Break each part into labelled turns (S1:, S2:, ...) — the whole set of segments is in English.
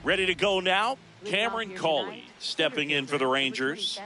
S1: Ready to go now. Cameron Cawley stepping in for the Rangers.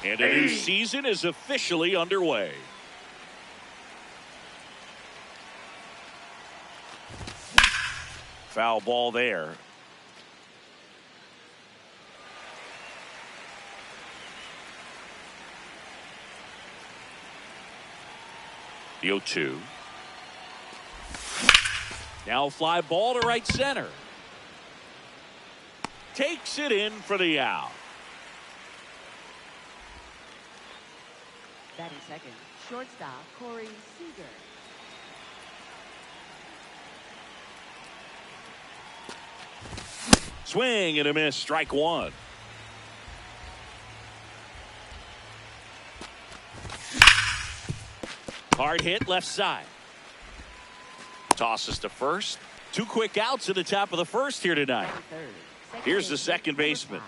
S1: And a new season is officially underway. Foul ball there. The 0-2. Now fly ball to right center. Takes it in for the out.
S2: Batting second, shortstop Corey Seager.
S1: Swing and a miss, strike one. Hard hit left side. Tosses to first. Two quick outs at the top of the first here tonight. Here's the second baseman.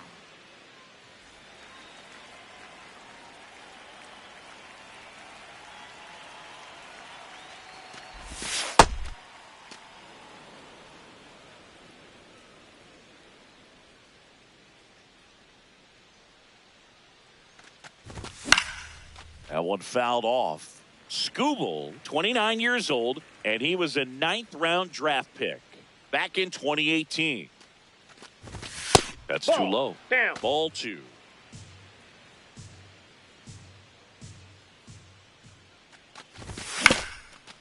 S1: That one fouled off. Skubal, 29 years old, and he was a 9th-round draft pick back in 2018. That's too low.
S3: Down.
S1: Ball 2.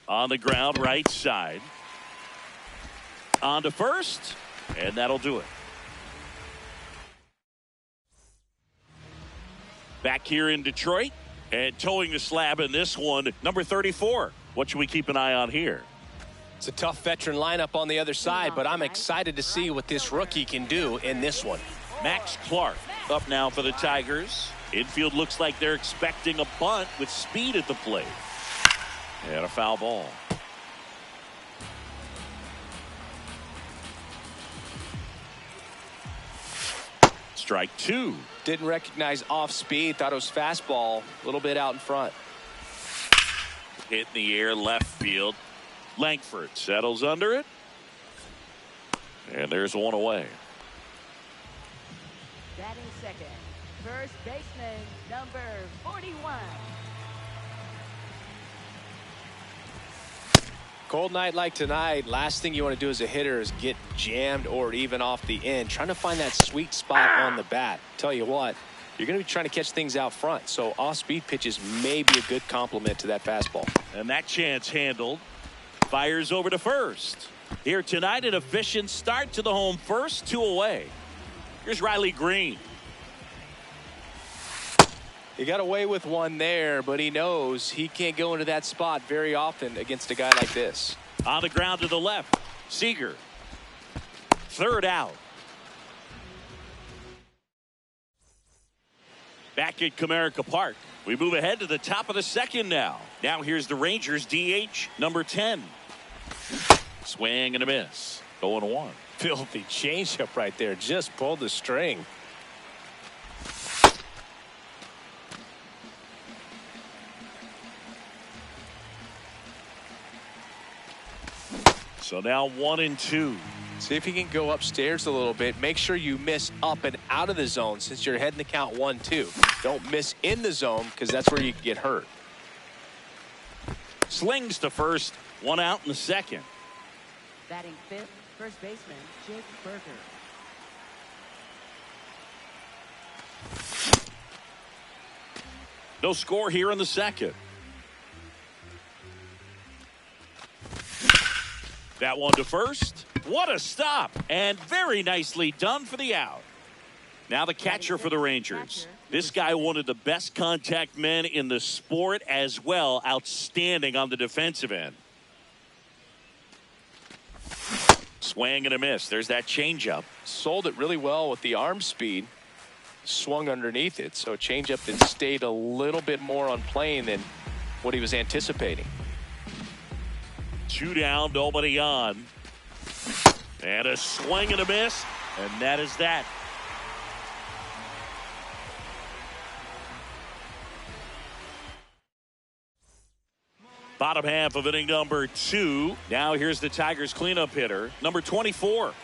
S1: On the ground, right side. On to first, and that'll do it. Back here in Detroit. And towing the slab in this one, number 34. What should we keep an eye on here?
S4: It's a tough veteran lineup on the other side, but I'm excited to see what this rookie can do in this one.
S1: Max Clark up now for the Tigers. Infield looks like they're expecting a bunt with speed at the plate. And a foul ball. Strike 2.
S4: Didn't recognize off speed. Thought it was fastball. A little bit out in front.
S1: Hit in the air left field. Langford settles under it. And there's one away.
S2: Batting second, first baseman, number 41.
S4: Cold night like tonight, last thing you want to do as a hitter is get jammed or even off the end. Trying to find that sweet spot on the bat. Tell you what, you're going to be trying to catch things out front. So off-speed pitches may be a good complement to that fastball.
S1: And that chance handled. Fires over to first. Here tonight, an efficient start to the home first, 2 away. Here's Riley Green.
S4: He got away with one there, but he knows he can't go into that spot very often against a guy like this.
S1: On the ground to the left, Seager. Third out. Back at Comerica Park. We move ahead to the top of the second now. Now here's the Rangers DH, number 10. Swing and a miss. 0-1.
S4: Filthy changeup right there. Just pulled the string.
S1: So now 1-2.
S4: See if you can go upstairs a little bit. Make sure you miss up and out of the zone since you're heading the count 1-2. Don't miss in the zone because that's where you can get hurt.
S1: Slings to first. 1 out in the second.
S2: Batting fifth, first baseman, Jake Berger.
S1: No score here in the second. That one to first. What a stop. And very nicely done for the out. Now the catcher for the Rangers. This guy, one of the best contact men in the sport as well. Outstanding on the defensive end. Swing and a miss. There's that changeup.
S4: Sold it really well with the arm speed. Swung underneath it. So a changeup that stayed a little bit more on plane than what he was anticipating.
S1: 2 down, nobody on. And a swing and a miss. And that is that. Bottom half of inning number 2. Now here's the Tigers cleanup hitter, number 24.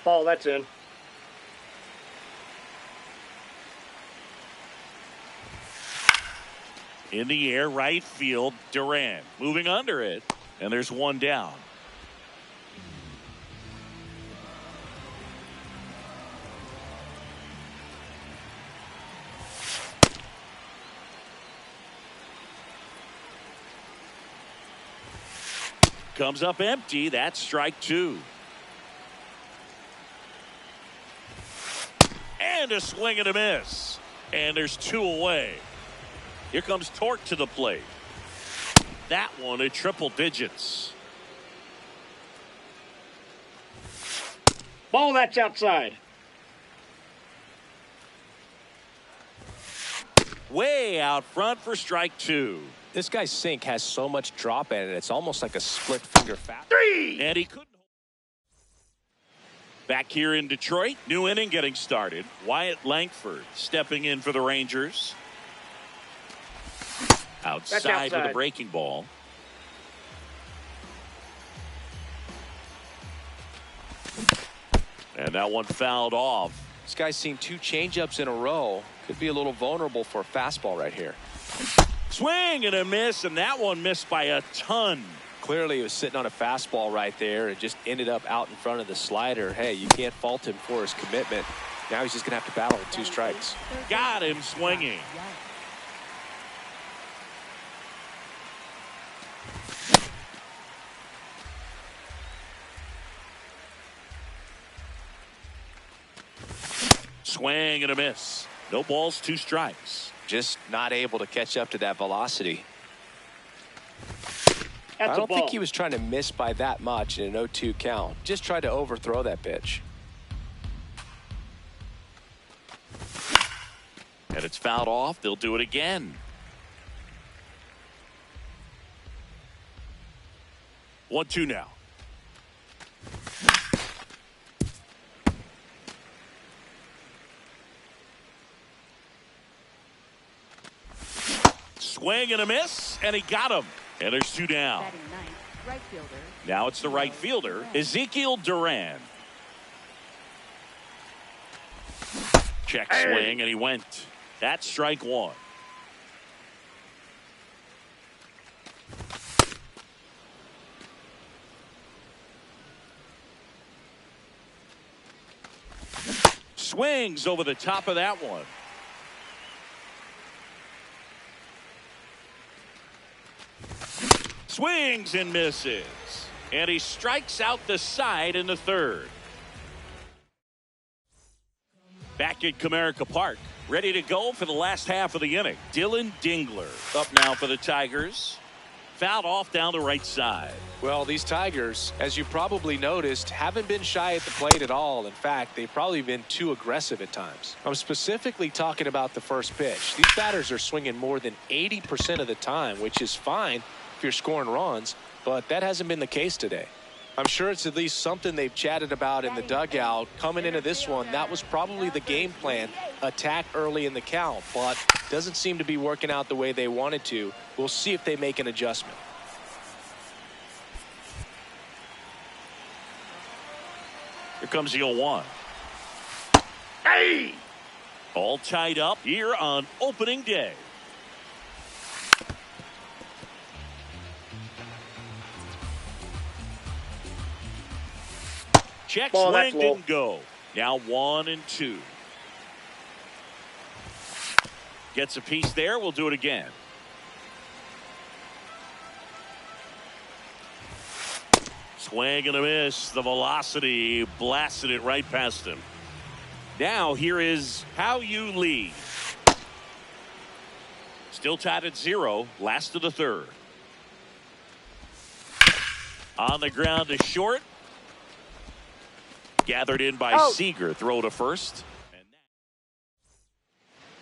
S3: Ball, that's in.
S1: In the air, right field, Duran moving under it. And there's 1 down. Comes up empty. That's strike 2. And a swing and a miss. And there's 2 away. Here comes Torque to the plate. That one at triple digits.
S3: Ball, that's outside.
S1: Way out front for strike 2.
S4: This guy's sink has so much drop in it. It's almost like a split finger fast.
S3: 3.
S1: And he couldn't. Back here in Detroit, new inning getting started. Wyatt Langford stepping in for the Rangers. Outside with a breaking ball. And that one fouled off.
S4: This guy's seen 2 changeups in a row. Could be a little vulnerable for a fastball right here.
S1: Swing and a miss, and that one missed by a ton.
S4: Clearly he was sitting on a fastball right there and just ended up out in front of the slider. Hey, you can't fault him for his commitment. Now he's just going to have to battle with 2 strikes.
S1: Got him swinging. Swing and a miss. No balls, 2 strikes.
S4: Just not able to catch up to that velocity.
S3: That's
S4: I don't
S3: a ball.
S4: think he was trying to miss by that much in an 0-2 count. Just tried to overthrow that pitch.
S1: And it's fouled off. They'll do it again. 1-2 now. Swing and a miss, and he got him. And there's 2 down.
S2: Batting ninth, right fielder.
S1: Now it's the right fielder, Ezekiel Duran. Check swing, and he went. That's strike 1. Swings over the top of that one. Swings and misses. And he strikes out the side in the 3rd. Back at Comerica Park, ready to go for the last half of the inning. Dylan Dingler up now for the Tigers. Fouled off down the right side.
S4: Well, these Tigers, as you probably noticed, haven't been shy at the plate at all. In fact, they've probably been too aggressive at times. I'm specifically talking about the first pitch. These batters are swinging more than 80% of the time, which is fine if you're scoring runs, but that hasn't been the case today. I'm sure it's at least something they've chatted about in the dugout. Coming into this one, that was probably the game plan. Attack early in the count, but doesn't seem to be working out the way they wanted to. We'll see if they make an adjustment.
S1: Here comes the 0-1. Hey! All tied up here on opening day. Check
S3: Ball,
S1: swing
S3: that's low.
S1: didn't go. Now 1-2. Gets a piece there. We'll do it again. Swing and a miss. The velocity blasted it right past him. Now here is how you lead. Still tied at 0. Last of the third. On the ground to short. Gathered in by Seager. Throw to first.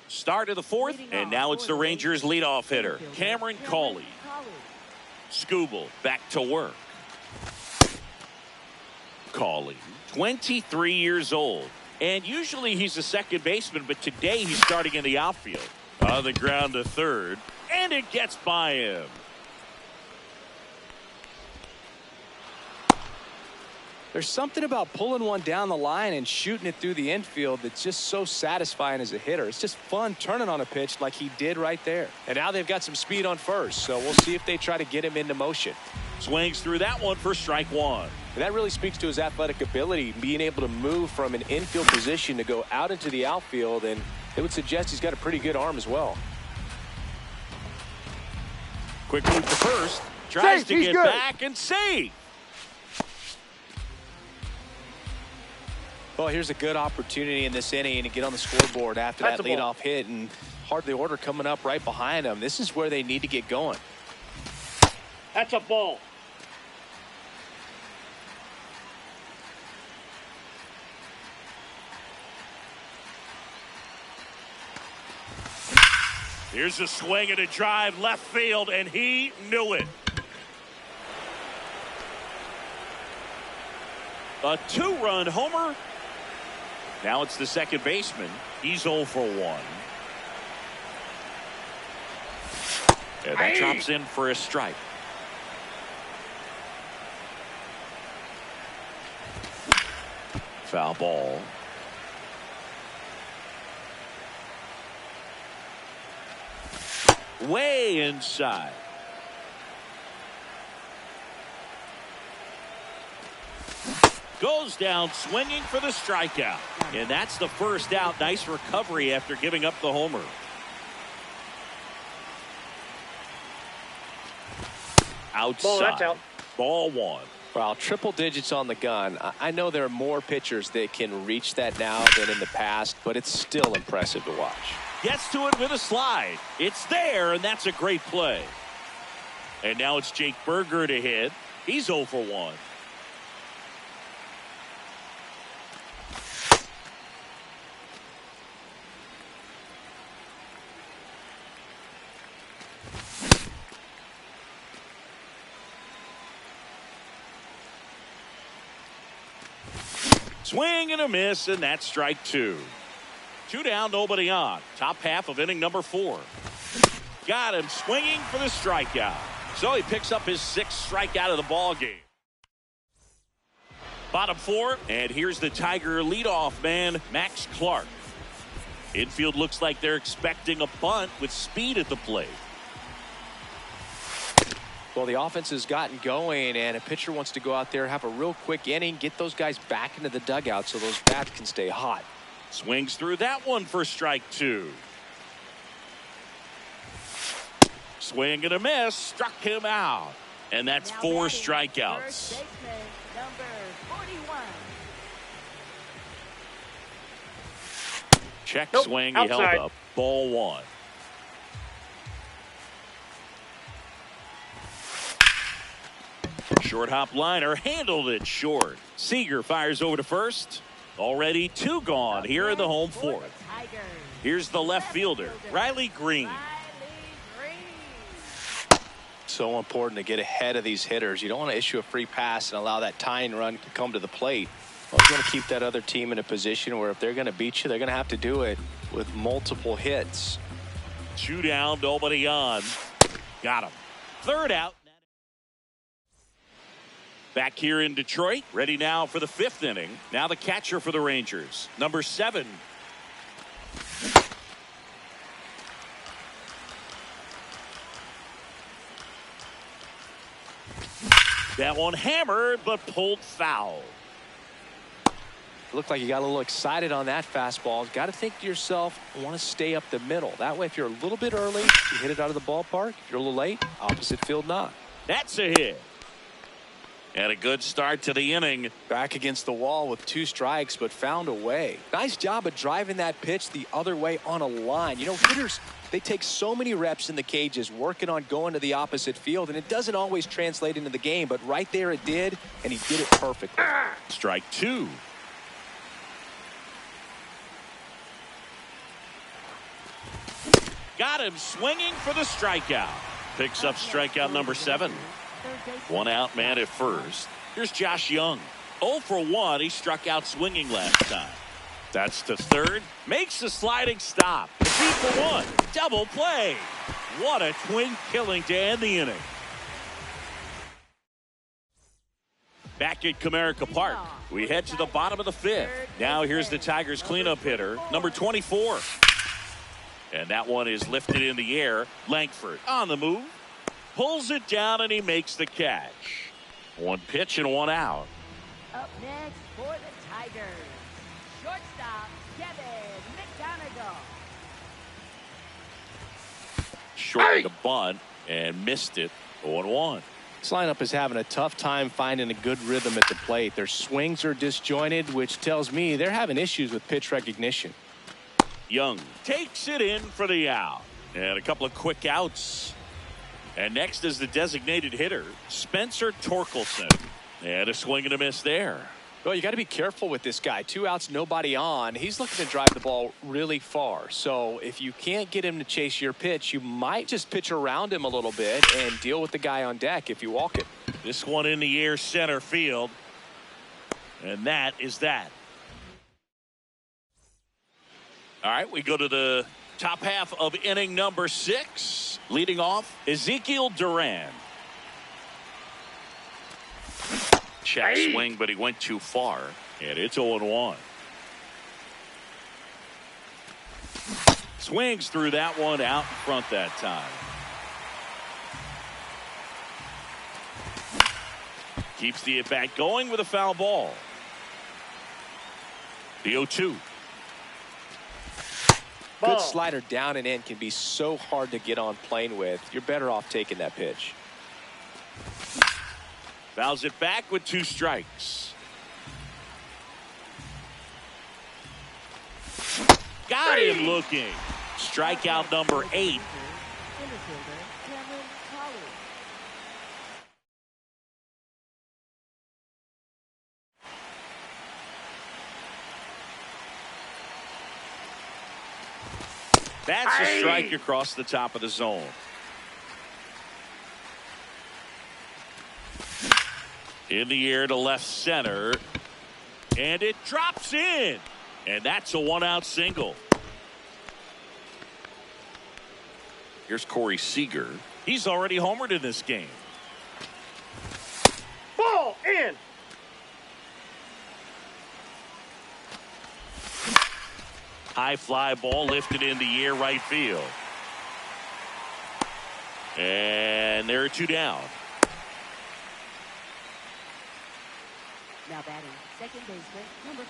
S1: Start of the fourth, and now it's the Rangers' leadoff hitter, Cameron Cawley. Skubal back to work. Cawley, 23 years old. And usually he's a second baseman, but today he's starting in the outfield. On the ground to third, and it gets by him.
S4: There's something about pulling one down the line and shooting it through the infield that's just so satisfying as a hitter. It's just fun turning on a pitch like he did right there. And now they've got some speed on first, so we'll see if they try to get him into motion.
S1: Swings through that one for strike one.
S4: And that really speaks to his athletic ability, being able to move from an infield position to go out into the outfield, and it would suggest he's got a pretty good arm as well.
S1: Quick move to first. Tries to get back and save.
S4: Well, here's a good opportunity in this inning to get on the scoreboard after that leadoff hit, and hardly order coming up right behind them. This is where they need to get going.
S3: That's a ball.
S1: Here's a swing and a drive left field, and he knew it. A two-run homer. Now it's the second baseman. He's 0 for 1. And that drops in for a strike. Foul ball. Way inside. Goes down swinging for the strikeout. And that's the first out. Nice recovery after giving up the homer. Outside.
S3: Ball, that's out.
S1: Ball one.
S4: Well, triple digits on the gun. I know there are more pitchers that can reach that now than in the past, but it's still impressive to watch.
S1: Gets to it with a slide. It's there, and that's a great play. And now it's Jake Berger to hit. He's 0 for 1. Swing and a miss, and that's strike 2. 2 down, nobody on. Top half of inning number 4. Got him swinging for the strikeout. So he picks up his 6th strikeout of the ball game. Bottom 4, and here's the Tiger leadoff man, Max Clark. Infield looks like they're expecting a bunt with speed at the plate.
S4: Well, the offense has gotten going, and a pitcher wants to go out there, have a real quick inning, get those guys back into the dugout so those bats can stay hot.
S1: Swings through that one for strike 2. Swing and a miss, struck him out. And that's 4 strikeouts.
S2: First baseman, number 41.
S1: Check
S3: Nope,
S1: swing,
S3: outside.
S1: he held up. Ball 1. Short hop liner handled it short. Seager fires over to first. Already 2 gone here in the home 4th. Here's the left fielder, Riley Green.
S4: So important to get ahead of these hitters. You don't want to issue a free pass and allow that tying run to come to the plate. Well, you want to keep that other team in a position where if they're going to beat you, they're going to have to do it with multiple hits.
S1: 2 down, nobody on. Got him. 3rd out. Back here in Detroit, ready now for the 5th inning. Now the catcher for the Rangers, number 7. That one hammered, but pulled foul.
S4: Looked like you got a little excited on that fastball. Got to think to yourself, I want to stay up the middle. That way, if you're a little bit early, you hit it out of the ballpark. If you're a little late, opposite field knock.
S1: That's a hit. And a good start to the inning.
S4: Back against the wall with 2 strikes, but found a way. Nice job of driving that pitch the other way on a line. You know, hitters, they take so many reps in the cages working on going to the opposite field, and it doesn't always translate into the game, but right there it did, and he did it perfectly.
S1: Strike 2. Got him swinging for the strikeout. Picks up strikeout number 7. 1 out, man at first. Here's Josh Young. 0 for 1. He struck out swinging last time. That's to third. Makes the sliding stop. 3 for 1. Double play. What a twin killing to end the inning. Back at Comerica Park, we head to the bottom of the 5th. Now here's the Tigers cleanup hitter, number 24. And that one is lifted in the air. Langford on the move. Pulls it down and he makes the catch. 1 pitch and 1 out.
S2: Up next for the Tigers, shortstop Kevin McGonigal.
S1: Short the bunt and missed it. 0-1.
S4: This lineup is having a tough time finding a good rhythm at the plate. Their swings are disjointed, which tells me they're having issues with pitch recognition.
S1: Young takes it in for the out. And a couple of quick outs. And next is the designated hitter, Spencer Torkelson. And a swing and a miss there.
S4: Well, you got to be careful with this guy. 2 outs, nobody on. He's looking to drive the ball really far. So if you can't get him to chase your pitch, you might just pitch around him a little bit and deal with the guy on deck if you walk it.
S1: This one in the air center field. And that is that. All right, we go to the top half of inning number 6. Leading off, Ezekiel Duran. Check swing, but he went too far. And it's 0-1. Swings through that one out in front that time. Keeps the at-bat going with a foul ball. The 0-2.
S4: Good slider down and in can be so hard to get on plane with. You're better off taking that pitch.
S1: Fouls it back with 2 strikes. Got him looking. Strikeout number 8. That's a strike across the top of the zone. In the air to left center. And it drops in. And that's a 1-out single. Here's Corey Seager. He's already homered in this game.
S3: Ball in.
S1: High fly ball lifted in the air right field. And there are 2 down.
S2: Now batting, second baseman, number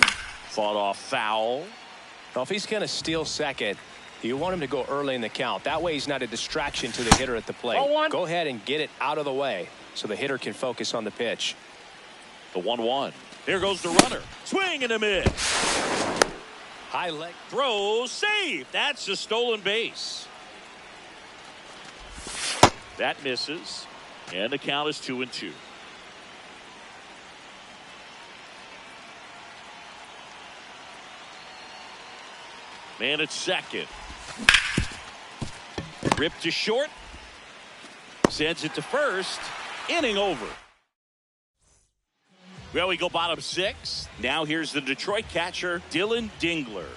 S2: 5.
S1: Fought off foul.
S4: Well, if he's going to steal second, you want him to go early in the count. That way he's not a distraction to the hitter at the plate.
S3: 0-1.
S4: Go ahead and get it out of the way so the hitter can focus on the pitch.
S1: The 1-1. Here goes the runner. Swing and a miss.
S4: High leg
S1: Throw, save. That's a stolen base. That misses. And the count is 2-2. Man at second. Ripped to short. Sends it to first. Inning over. Well, we go bottom 6. Now here's the Detroit catcher, Dylan Dingler.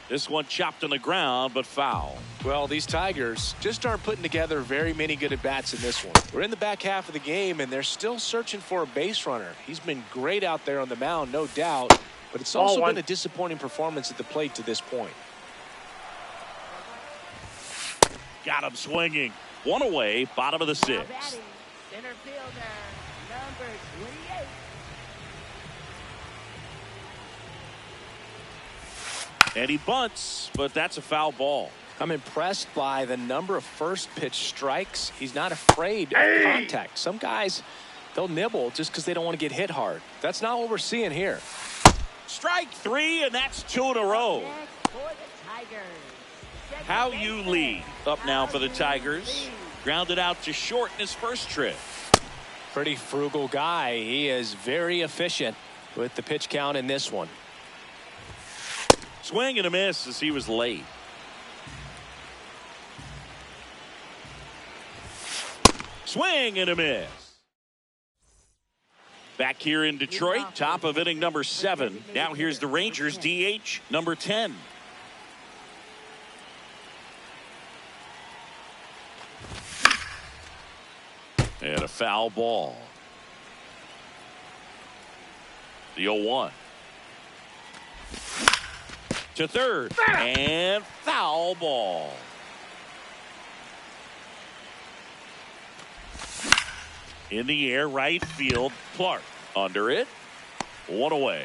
S1: This one chopped on the ground, but foul.
S4: Well, these Tigers just aren't putting together very many good at-bats in this one. We're in the back half of the game, and they're still searching for a base runner. He's been great out there on the mound, no doubt, but it's also been a disappointing performance at the plate to this point.
S1: Got him swinging. 1 away, bottom of the 6th.
S2: Now batting, center fielder, number 28.
S1: And he bunts, but that's a foul ball.
S4: I'm impressed by the number of first pitch strikes. He's not afraid of contact. Some guys, they'll nibble just because they don't want to get hit hard. That's not what we're seeing here.
S1: Strike three, and that's 2 in a row.
S2: Next for the Tigers.
S1: How you lead. Up now for the Tigers. Grounded out to short in his first trip.
S4: Pretty frugal guy. He is very efficient with the pitch count in this one.
S1: Swing and a miss as he was late. Swing and a miss. Back here in Detroit, top of inning number 7. Now here's the Rangers DH number 10. And a foul ball. The 0-1. To third. And foul ball. In the air, right field. Clark under it. 1 away.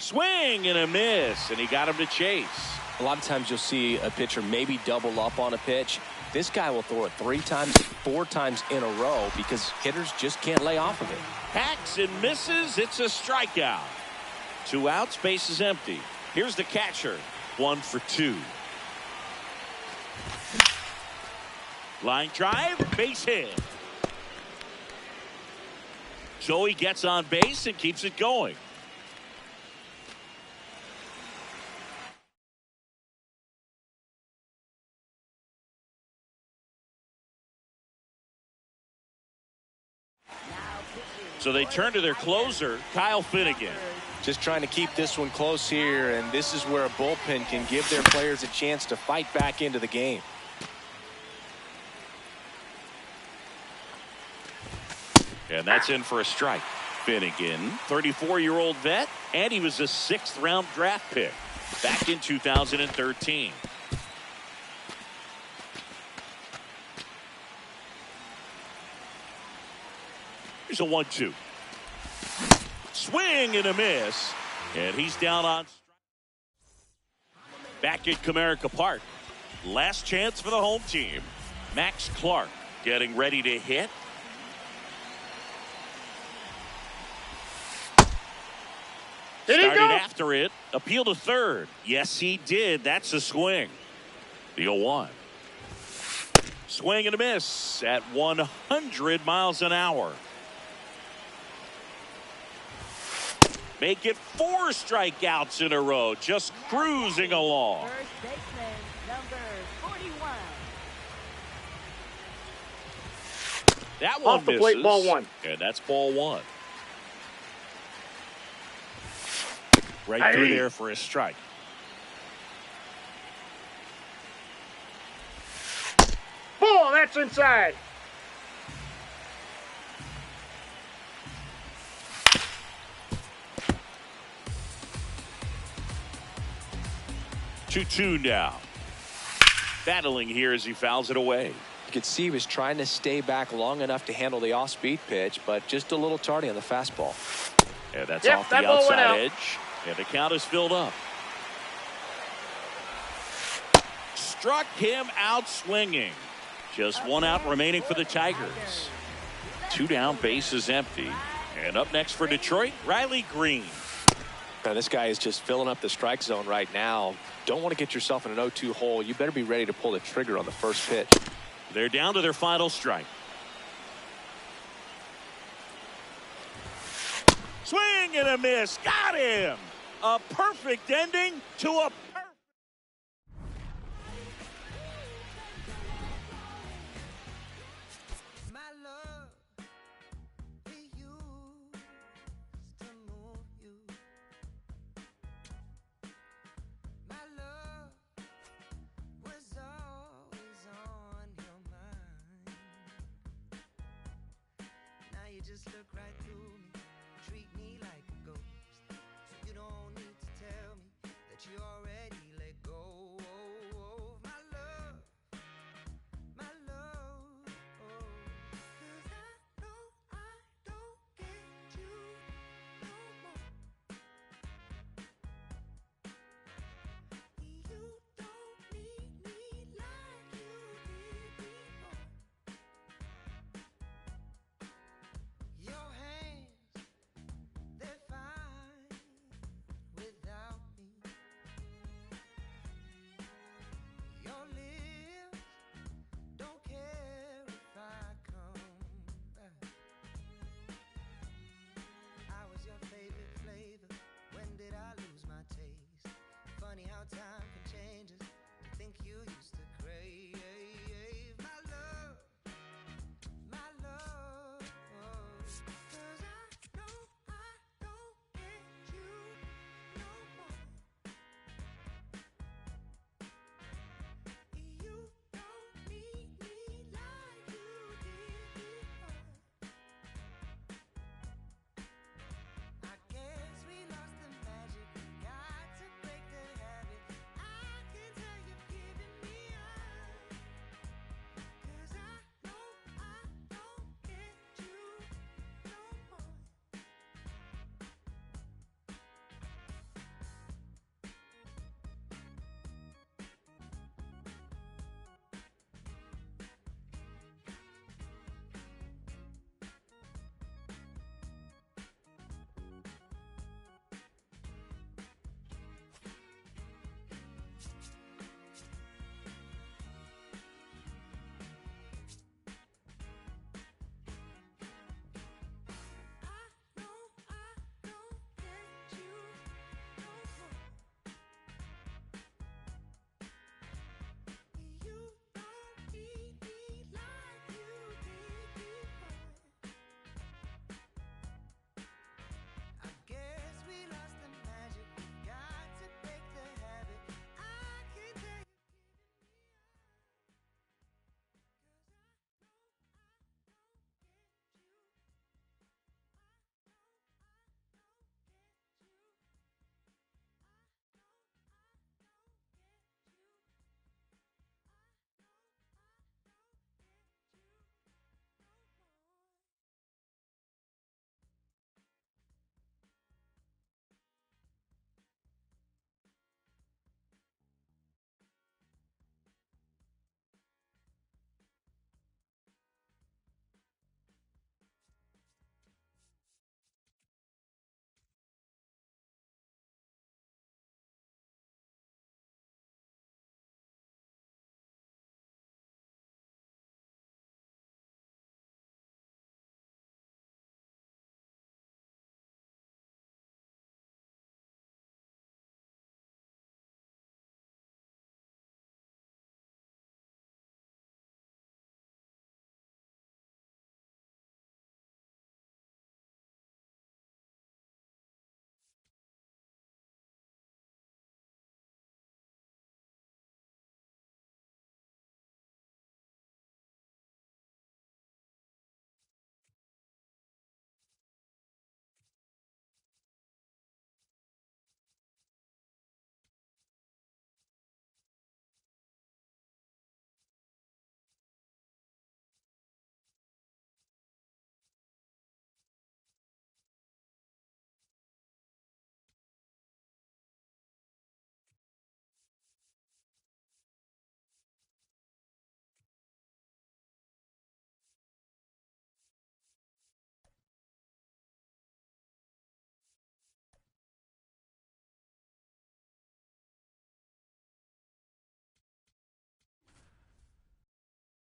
S1: Swing and a miss, and he got him to chase.
S4: A lot of times you'll see a pitcher maybe double up on a pitch. This guy will throw it 3 times, 4 times in a row because hitters just can't lay off of it.
S1: Hacks and misses. It's a strikeout. 2 outs, base is empty. Here's the catcher. 1 for 2. Line drive, base hit. So he gets on base and keeps it going. So they turn to their closer, Kyle Finnegan.
S4: Just trying to keep this one close here, and this is where a bullpen can give their players a chance to fight back into the game.
S1: And that's in for a strike. Finnegan, 34-year-old vet, and he was a 6th-round draft pick back in 2013. Here's a 1-2. Swing and a miss. And he's down on strike. Back at Comerica Park. Last chance for the home team. Max Clark getting ready to hit.
S3: Did he
S1: Started
S3: go?
S1: after it. Appeal to third. Yes, he did. That's a swing. The 0-1. Swing and a miss at 100 miles an hour. Make it 4 strikeouts in a row. Just cruising along.
S2: First baseman, number 41.
S1: That one
S3: Off the
S1: misses.
S3: plate, ball 1.
S1: And that's ball 1. Right through there for a strike.
S3: Ball, that's inside.
S1: Two now. Battling here as he fouls it away.
S4: You could see he was trying to stay back long enough to handle the off-speed pitch, but just a little tardy on the fastball.
S1: And that's
S3: Yep,
S1: off
S3: that
S1: the
S3: ball went
S1: outside
S3: out.
S1: edge. And the count is filled up. Struck him out swinging. Just 1 out remaining for the Tigers. 2 down, base is empty. And up next for Detroit, Riley Green.
S4: Now, this guy is just filling up the strike zone right now. Don't want to get yourself in an 0-2 hole. You better be ready to pull the trigger on the first pitch.
S1: They're down to their final strike. Swing and a miss. Got him. A perfect ending to a
S5: just look right through me, treat me like a ghost. So you don't need to tell me that you already let go of my love, my love. 'Cause I know I don't get you no more. You don't need me like you did before. Your hands, they're fine without me. Your lips don't care if I come back. I was your favorite flavor. When did I lose my taste? Funny how time can change us. To think you used to crave my love, my love. 'Cause I know I don't get you no more. You don't need me like you did before. I guess we lost the magic. Got to break the habit. I can tell you're giving me up. 'Cause I know I don't get you no more. I know I don't get you no more. You don't need me like you did before. I guess we lost the magic. Got to break the habit. I can tell you're giving me up. 'Cause I know I don't get you. I know I don't get you. I know I don't get you. I know I don't get you no more.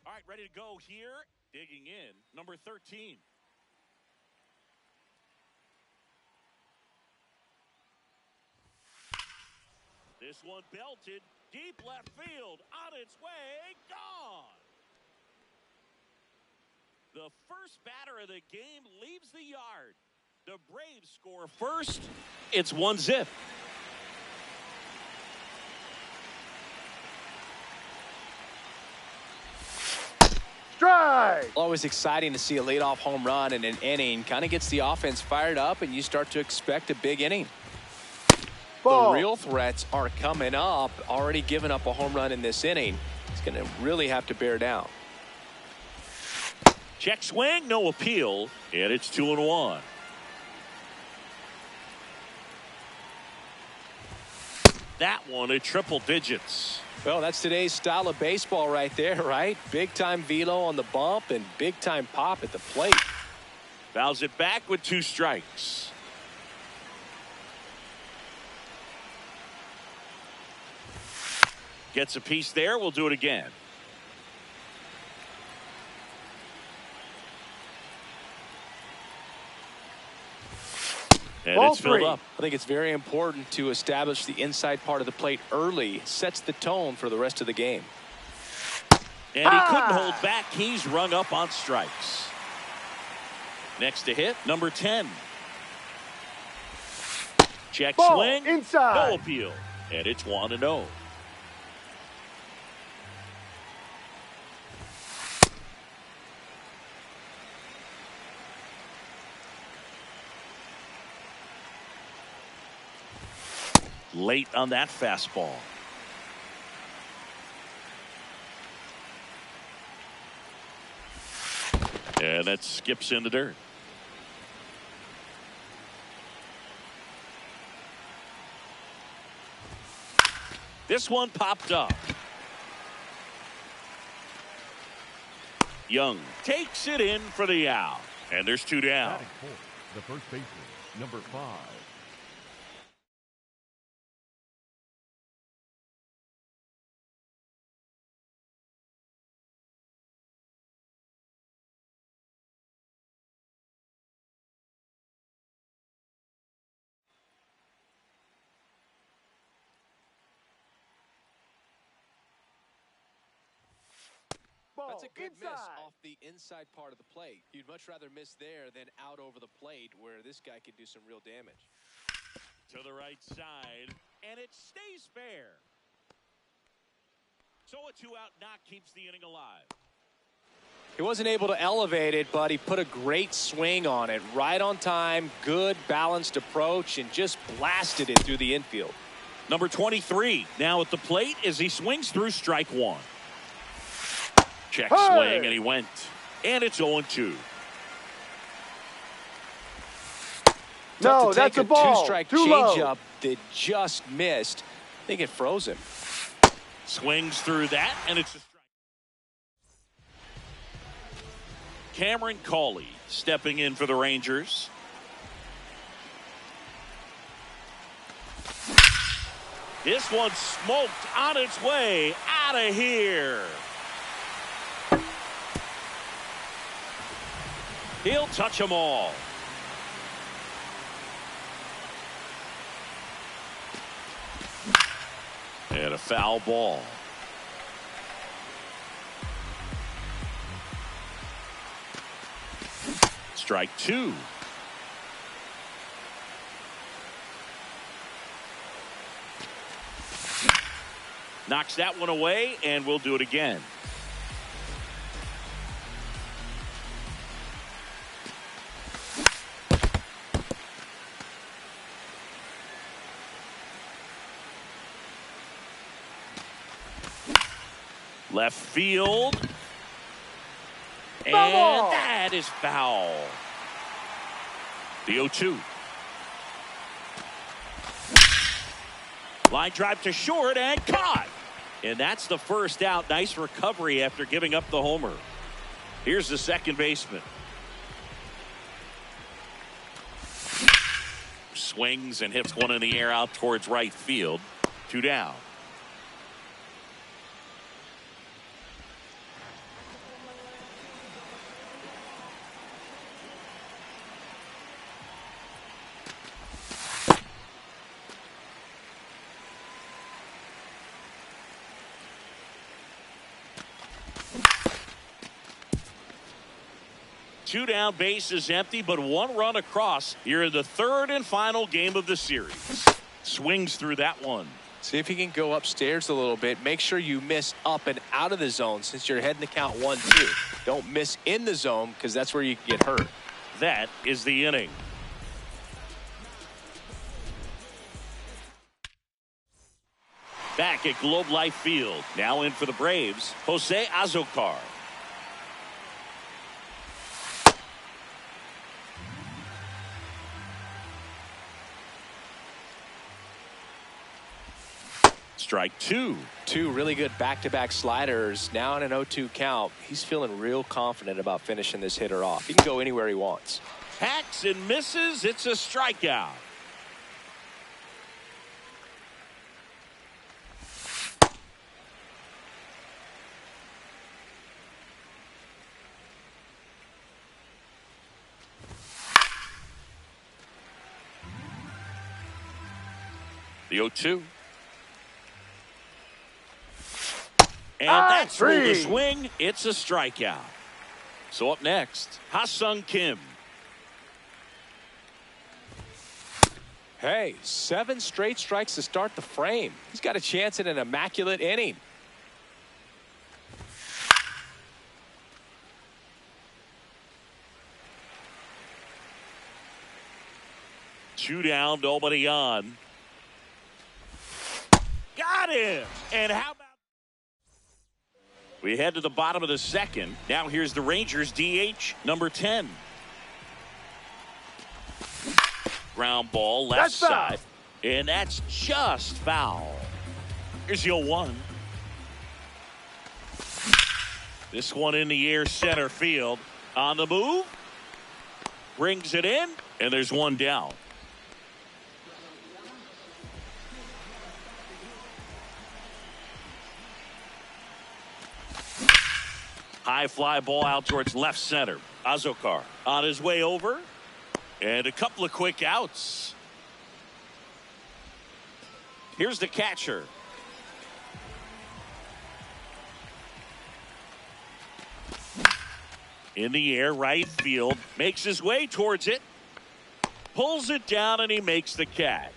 S1: All right, ready to go here. Digging in, number 13. This one belted deep left field, on its way, gone. The first batter of the game leaves the yard. The Braves score first. It's 1-0.
S3: Strike.
S4: Always exciting to see a leadoff home run in an inning. Kind of gets the offense fired up, and you start to expect a big inning.
S3: Ball.
S4: The real threats are coming up. Already giving up a home run in this inning. He's going to really have to bear down.
S1: Check swing, no appeal, and it's 2-1. That one at triple digits.
S4: Well, that's today's style of baseball right there, right? Big-time velo on the bump and big-time pop at the plate.
S1: Fouls it back with 2 strikes. Gets a piece there. We'll do it again. And
S3: Ball
S1: it's filled
S3: 3.
S1: up.
S4: I think it's very important to establish the inside part of the plate early. Sets the tone for the rest of the game.
S1: And he couldn't hold back. He's rung up on strikes. Next to hit, number 10. Check
S3: Ball
S1: swing.
S3: inside.
S1: No appeal. And it's 1-0. Late on that fastball. And that skips in the dirt. This one popped up. Young takes it in for the out. And there's 2 down.
S6: Batting fourth, the first baseman, number 5.
S3: Ball
S4: That's a good miss
S3: inside.
S4: off the inside part of the plate. You'd much rather miss there than out over the plate where this guy could do some real damage.
S1: To the right side, and it stays fair. So a 2-out knock keeps the inning alive.
S4: He wasn't able to elevate it, but he put a great swing on it. Right on time, good balanced approach, and just blasted it through the infield.
S1: Number 23 now at the plate as he swings through strike 1. Check swing, and he went. And it's 0-2.
S3: No,
S4: Tough to
S3: that's
S4: take
S3: a ball.
S4: Two-strike
S3: Too low.
S4: changeup that just missed. I think it froze him.
S1: Swings through that, and it's a strike. Cameron Cawley stepping in for the Rangers. This one smoked on its way out of here. He'll touch them all. And a foul ball. Strike 2. Knocks that one away, and we'll do it again. Left field. And
S3: Foul.
S1: that is foul. The 0-2. Line drive to short and caught. And that's the first out. Nice recovery after giving up the homer. Here's the second baseman. Swings and hits one in the air out towards right field. 2 down. 2 down, base is empty, but 1 run across here in the 3rd and final game of the series. Swings through that one.
S4: See if you can go upstairs a little bit. Make sure you miss up and out of the zone since you're heading to count 1-2. Don't miss in the zone because that's where you can get hurt.
S1: That is the inning. Back at Globe Life Field. Now in for the Braves, Jose Azocar. Strike 2.
S4: 2 really good back-to-back sliders. Now in an 0-2 count. He's feeling real confident about finishing this hitter off. He can go anywhere he wants.
S1: Hacks and misses. It's a strikeout. The 0-2. And that's through the swing. It's a strikeout. So up next, Ha-Sung Kim.
S4: Hey, 7 straight strikes to start the frame. He's got a chance at an immaculate inning.
S1: Two down, nobody on. Got him. And how about... We head to the bottom of the 2nd. Now here's the Rangers DH, number 10. Ground ball, left side. And that's just foul. Here's your 1. This one in the air, center field. On the move. Brings it in. And there's 1 down. High fly ball out towards left center. Azocar on his way over. And a couple of quick outs. Here's the catcher. In the air, right field. Makes his way towards it. Pulls it down and he makes the catch.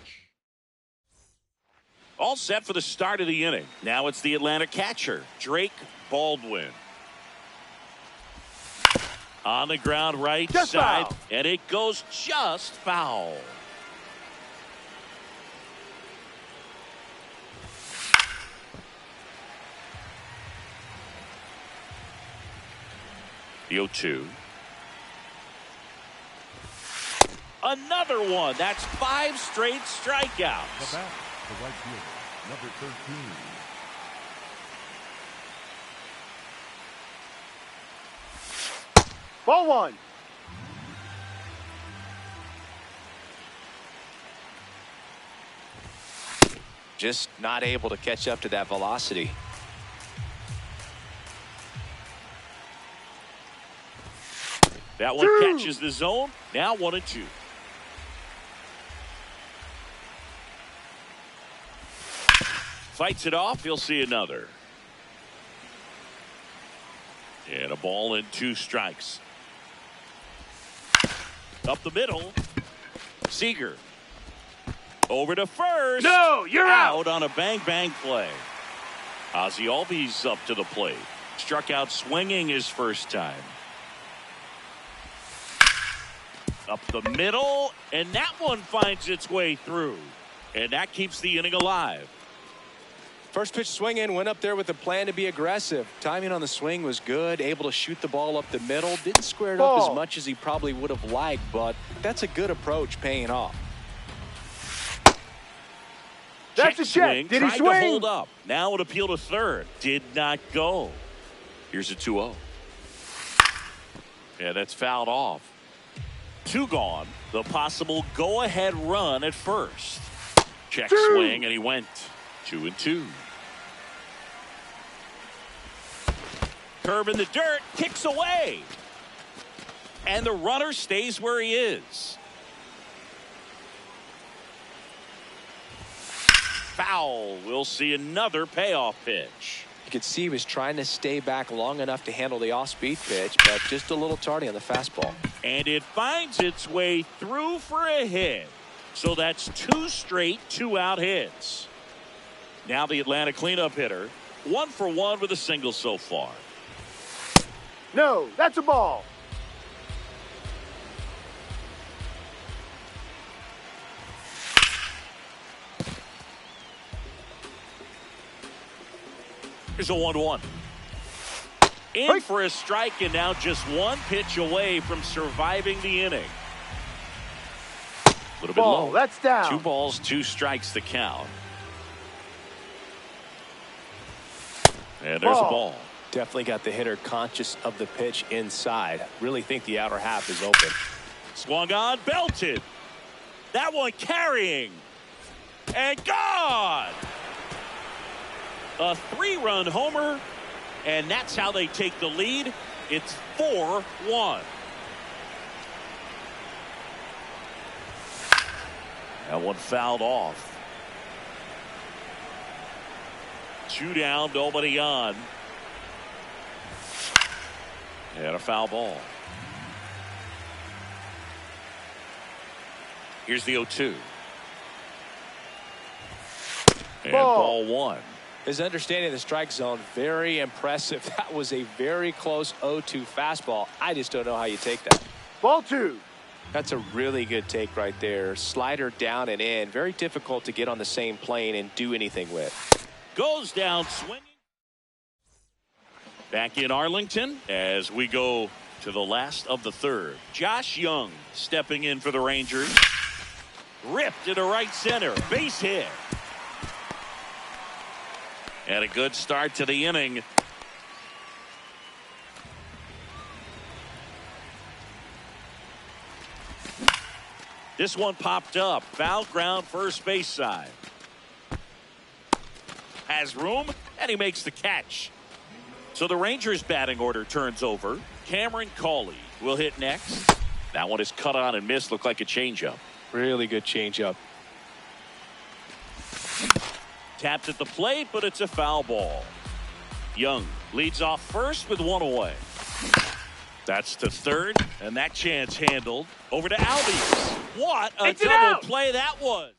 S1: All set for the start of the inning. Now it's the Atlanta catcher, Drake Baldwin. On the ground, right side, and it goes just foul. The 0-2. Another one. That's 5 straight strikeouts.
S6: The bat, the right fielder, number 13.
S3: Ball 1.
S4: Just not able to catch up to that velocity.
S1: That one catches the zone. Now 1-2. Fights it off. He'll see another. And a ball and 2 strikes. Up the middle. Seager. Over to first.
S3: No, you're out.
S1: On a bang-bang play. Ozzie Albies up to the plate. Struck out swinging his first time. Up the middle. And that one finds its way through. And that keeps the inning alive.
S4: First pitch swinging, went up there with a plan to be aggressive. Timing on the swing was good, able to shoot the ball up the middle. Didn't square it up as much as he probably would have liked, but that's a good approach paying off.
S3: That's a check. Did he
S1: Tried
S3: swing?
S1: to hold up. Now an appeal to third. Did not go. Here's a 2-0. Yeah, that's fouled off. 2 gone. The possible go-ahead run at first. Check swing, and he went 2-2. Curve in the dirt, kicks away. And the runner stays where he is. Foul. We'll see another payoff pitch.
S4: You could see he was trying to stay back long enough to handle the off-speed pitch, but just a little tardy on the fastball.
S1: And it finds its way through for a hit. So that's 2 straight 2-out hits. Now the Atlanta cleanup hitter, 1 for 1 with a single so far.
S3: No, that's a ball.
S1: Here's a 1-1. In for a strike, and now just 1 pitch away from surviving the inning. A little bit
S3: Ball,
S1: low.
S3: that's down.
S1: 2 balls, 2 strikes the count. And there's a ball.
S4: Definitely got the hitter conscious of the pitch inside. Really think the outer half is open.
S1: Swung on, belted. That one carrying. And gone. A 3-run homer. And that's how they take the lead. It's 4-1. That one fouled off. 2 down, nobody on. And a foul ball. Here's the 0-2. And ball 1.
S4: His understanding of the strike zone, very impressive. That was a very close 0-2 fastball. I just don't know how you take that.
S3: Ball 2.
S4: That's a really good take right there. Slider down and in. Very difficult to get on the same plane and do anything with.
S1: Goes down swinging. Back in Arlington as we go to the last of the 3rd. Josh Young stepping in for the Rangers. Ripped into right center. Base hit. And a good start to the inning. This one popped up. Foul ground, first base side. Has room, and he makes the catch. So the Rangers batting order turns over. Cameron Cawley will hit next. That one is cut on and missed. Looked like a changeup.
S4: Really good changeup.
S1: Tapped at the plate, but it's a foul ball. Young leads off first with 1 away. That's to 3rd, and that chance handled. Over to Albies. What a double play that was.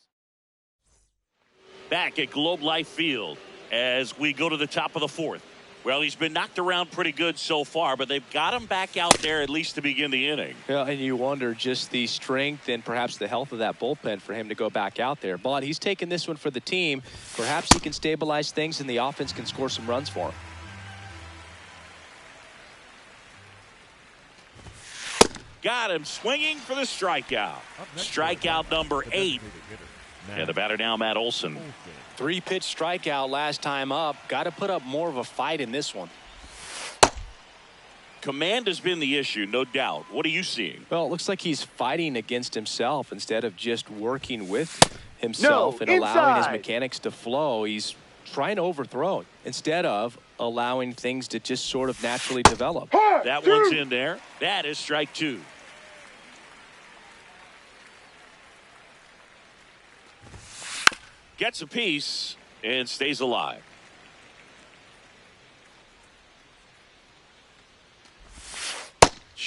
S1: Back at Globe Life Field as we go to the top of the 4th. Well, he's been knocked around pretty good so far, but they've got him back out there at least to begin the inning.
S4: Yeah, and you wonder just the strength and perhaps the health of that bullpen for him to go back out there. But he's taking this one for the team. Perhaps he can stabilize things and the offense can score some runs for him.
S1: Got him swinging for the strikeout. Strikeout number 8. And the batter now, Matt Olson.
S4: 3-pitch strikeout last time up. Got to put up more of a fight in this one.
S1: Command has been the issue, no doubt. What are you seeing?
S4: Well, it looks like he's fighting against himself instead of just working with himself and allowing his mechanics to flow. He's trying to overthrow instead of allowing things to just sort of naturally develop.
S1: That one's in there. That is strike 2. Gets a piece and stays alive.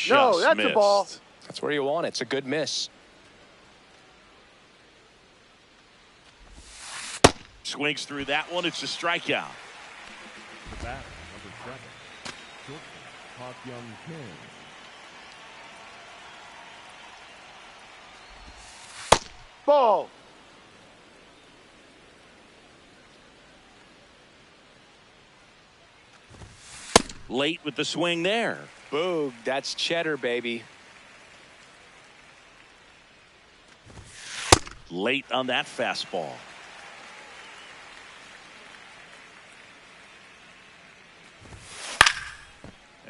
S3: No, that's
S1: missed.
S3: a ball.
S4: That's where you want it. It's a good miss.
S1: Swings through that one. It's a strikeout.
S6: Batter, number 7. Shortstop, Park Young Kim.
S3: Ball.
S1: Late with the swing there.
S4: Boog, that's cheddar, baby.
S1: Late on that fastball.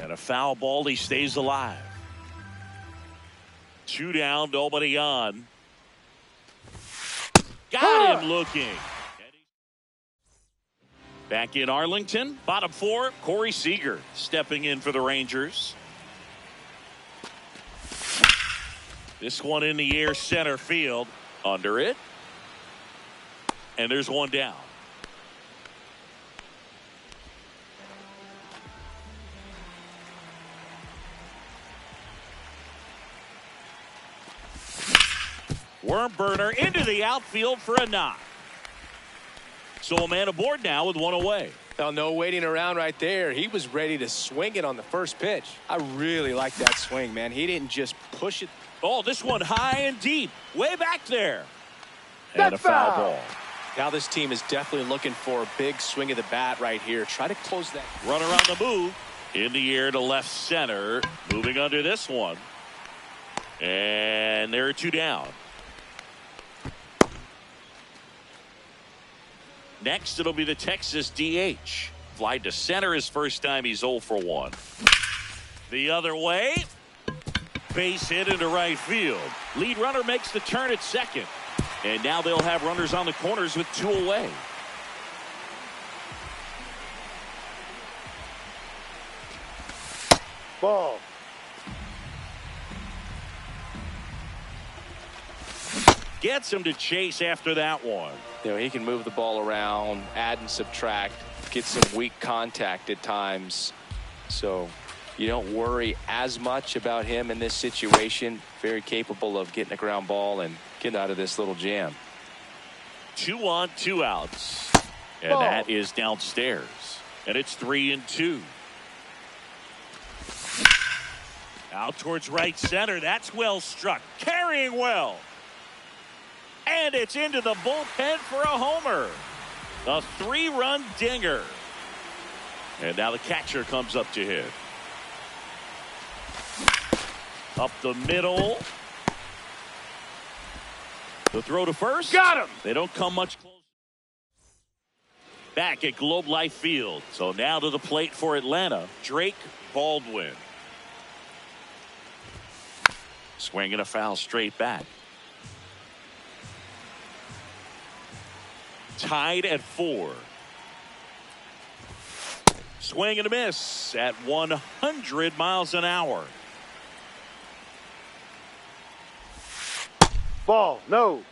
S1: And a foul ball. He stays alive. 2 down, nobody on. Got him looking. Back in Arlington, bottom 4, Corey Seager stepping in for the Rangers. This one in the air, center field, under it. And there's one down. Worm burner into the outfield for a knock. So a man aboard now with one away.
S4: Well, no waiting around right there. He was ready to swing it on the first pitch. I really like that swing, man. He didn't just push it.
S1: Oh, this one high and deep, way back there. And
S3: That's
S1: a foul
S3: foul.
S1: ball.
S4: Now this team is definitely looking for a big swing of the bat right here. Try to close that.
S1: Runner on the move. In the air to left center. Moving under this one. And there are two down. Next, it'll be the Texas DH. Fly to center his first time. He's 0 for 1. The other way. Base hit into right field. Lead runner makes the turn at second. And now they'll have runners on the corners with two away.
S3: Ball.
S1: Gets him to chase after that one.
S4: You know, he can move the ball around, add and subtract, get some weak contact at times. So you don't worry as much about him in this situation. Very capable of getting a ground ball and getting out of this little jam.
S1: 2 on, 2 outs. And
S3: Ball.
S1: that is downstairs. And it's 3-2. Out towards right center. That's well struck. Carrying well. And it's into the bullpen for a homer. A 3-run dinger. And now the catcher comes up to hit. Up the middle. The throw to first.
S3: Got him.
S1: They don't come much closer. Back at Globe Life Field. So now to the plate for Atlanta, Drake Baldwin. Swinging a foul straight back. Tied at 4. Swing and a miss at 100 miles an hour.
S3: Ball. No.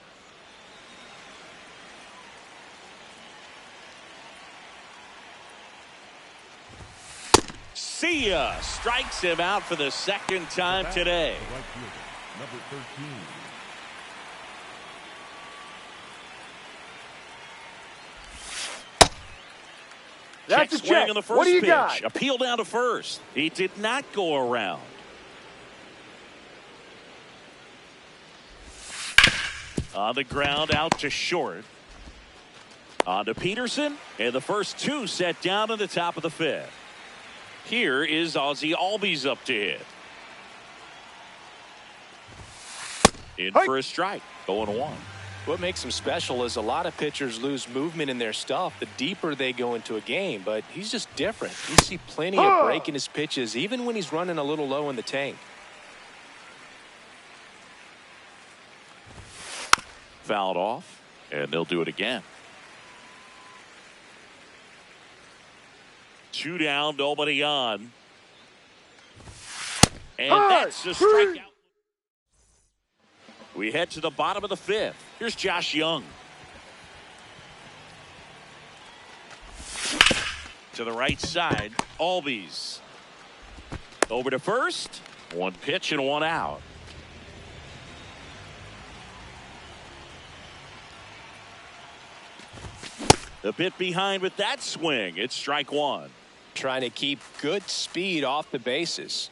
S1: See ya. Strikes him out for the second time
S6: Back,
S1: today.
S6: the right fielder, number 13.
S3: That's
S1: Check
S3: a
S1: swing
S3: check.
S1: on the first
S3: What do you
S1: pitch.
S3: got?
S1: Appeal down to first. He did not go around. On the ground, out to short. On to Peterson, and the first two set down in the top of the 5th. Here is Ozzie Albies up to hit. In
S3: Hey.
S1: for a strike, 0-1.
S4: What makes him special is a lot of pitchers lose movement in their stuff the deeper they go into a game, but he's just different. You see plenty of break in his pitches, even when he's running a little low in the tank.
S1: Fouled off, and they'll do it again. 2 down, nobody on. And that's a strikeout. We head to the bottom of the 5th. Here's Josh Young. To the right side, Albies. Over to first. 1 pitch and 1 out. A bit behind with that swing. It's strike 1.
S4: Trying to keep good speed off the bases.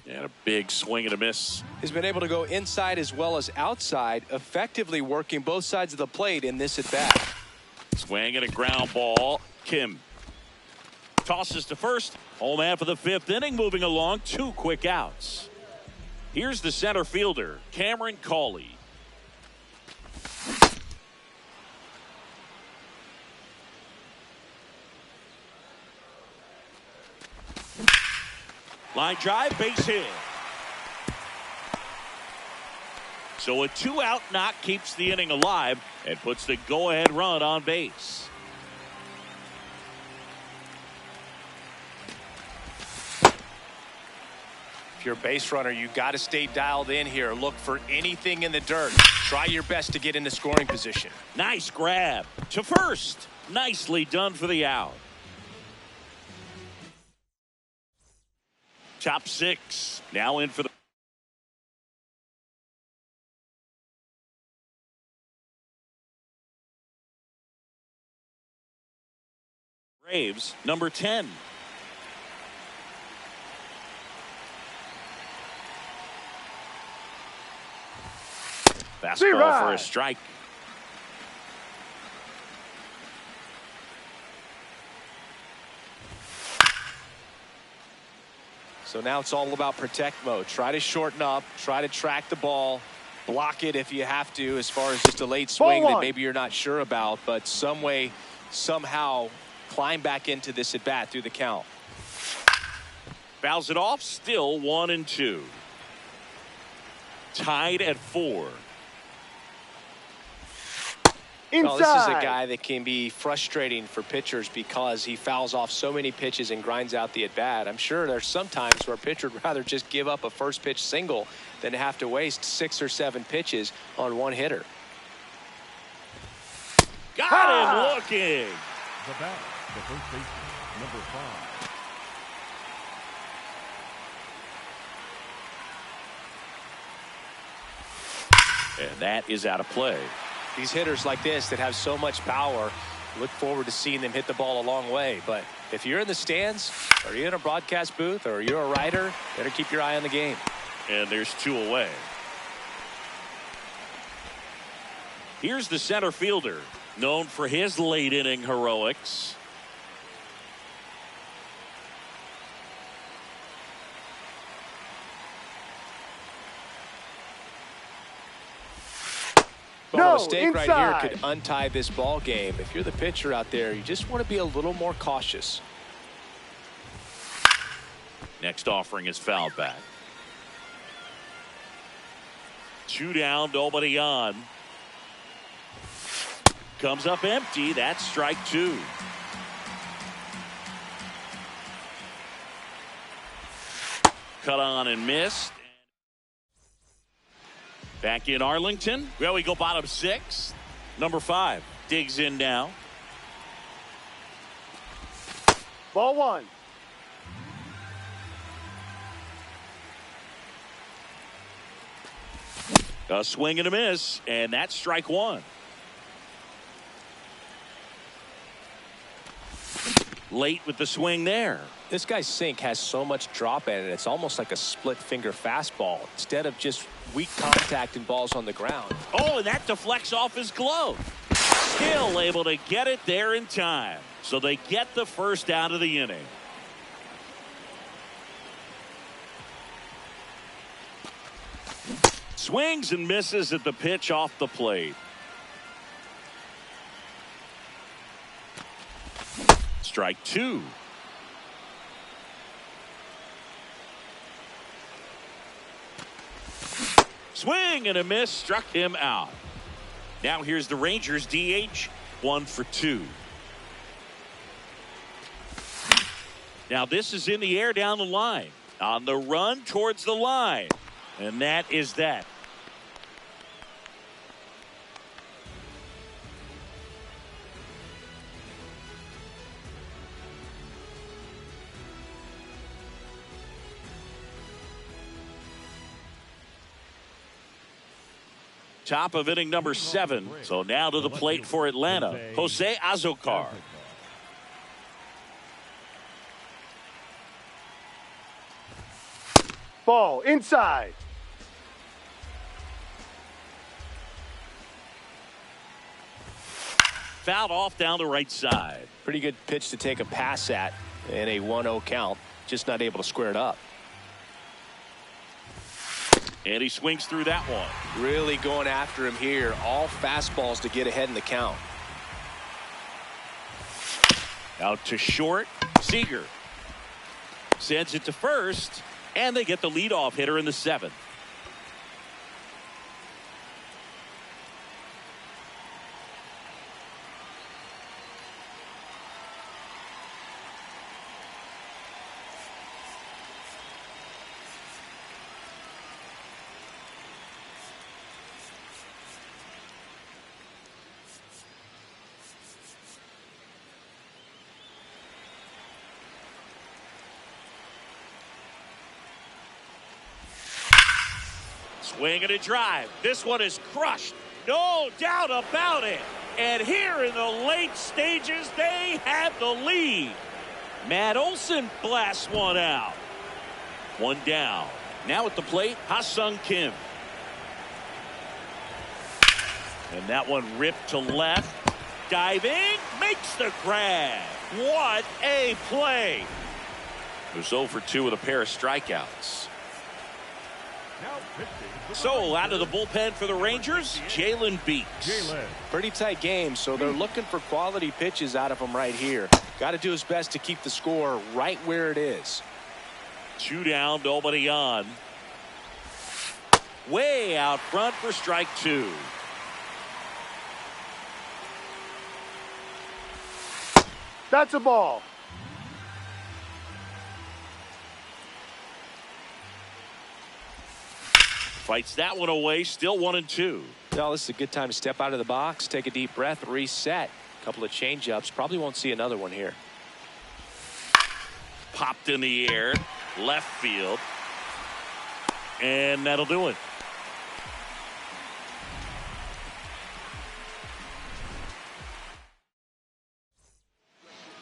S1: And a big swing and a miss.
S4: He's been able to go inside as well as outside, effectively working both sides of the plate in this at bat.
S1: Swing and a ground ball. Kim tosses to first. Home half of the 5th inning, moving along. 2 quick outs. Here's the center fielder, Cameron Cawley. Line drive, base hit. So a 2-out knock keeps the inning alive and puts the go-ahead run on base.
S4: If you're a base runner, you got to stay dialed in here. Look for anything in the dirt. Try your best to get into scoring position.
S1: Nice grab to first. Nicely done for the out. Top six now in for the Braves, number 10. Fastball for a strike.
S4: So now it's all about protect mode. Try to shorten up, try to track the ball, block it if you have to, as far as just a late swing that maybe you're not sure about, but some way, somehow climb back into this at bat through the count.
S1: Fouls it off, still 1-2. Tied at 4.
S3: Inside.
S4: Well, this is a guy that can be frustrating for pitchers because he fouls off so many pitches and grinds out the at bat. I'm sure there's some times where a pitcher would rather just give up a first pitch single than have to waste 6 or 7 pitches on one hitter.
S1: Got him looking.
S6: The bat, the first baseman, number 5.
S1: And that is out of play.
S4: These hitters like this that have so much power, look forward to seeing them hit the ball a long way. But if you're in the stands, or you're in a broadcast booth, or you're a writer, better keep your eye on the game.
S1: And there's 2 away. Here's the center fielder, known for his late inning heroics.
S4: Well, a mistake right here could untie this ball game. If you're the pitcher out there, you just want to be a little more cautious.
S1: Next offering is fouled back. 2 down, nobody on. Comes up empty. That's strike 2. Cut on and missed. Back in Arlington. Well, we go bottom 6. Number 5 digs in now.
S3: Ball 1.
S1: A swing and a miss, and that's strike 1. Late with the swing there.
S4: This guy's sink has so much drop in it. It's almost like a split finger fastball instead of just weak contact and balls on the ground.
S1: Oh, and that deflects off his glove. Still able to get it there in time. So they get the first out of the inning. Swings and misses at the pitch off the plate. Strike 2. Swing and a miss, struck him out. Now here's the Rangers DH, 1 for 2. Now this is in the air down the line. On the run towards the line. And that is that. Top of inning number 7. So now to the plate for Atlanta, Jose Azocar.
S3: Ball inside.
S1: Fouled off down the right side.
S4: Pretty good pitch to take a pass at in a 1-0 count. Just not able to square it up.
S1: And he swings through that one.
S4: Really going after him here. All fastballs to get ahead in the count.
S1: Out to short. Seager sends it to first. And they get the leadoff hitter in the 7th. Swing and a drive. This one is crushed. No doubt about it. And here in the late stages, they have the lead. Matt Olson blasts one out. One down. Now at the plate, Ha-Sung Kim. And that one ripped to left. Diving, makes the grab. What a play. It was 0 for 2 with a pair of strikeouts.
S6: Now pitching for the
S1: So out of the
S6: Rangers,
S1: bullpen for the Rangers, Jalen Beeks.
S6: Jalen.
S4: Pretty tight game, so they're looking for quality pitches out of him right here. Got to do his best to keep the score right where it is.
S1: 2 down, nobody on. Way out front for strike 2.
S3: That's a ball.
S1: Fights that one away, still 1-2.
S4: Well, this is a good time to step out of the box, take a deep breath, reset. A couple of changeups. Probably won't see another one here.
S1: Popped in the air, left field. And that'll do it.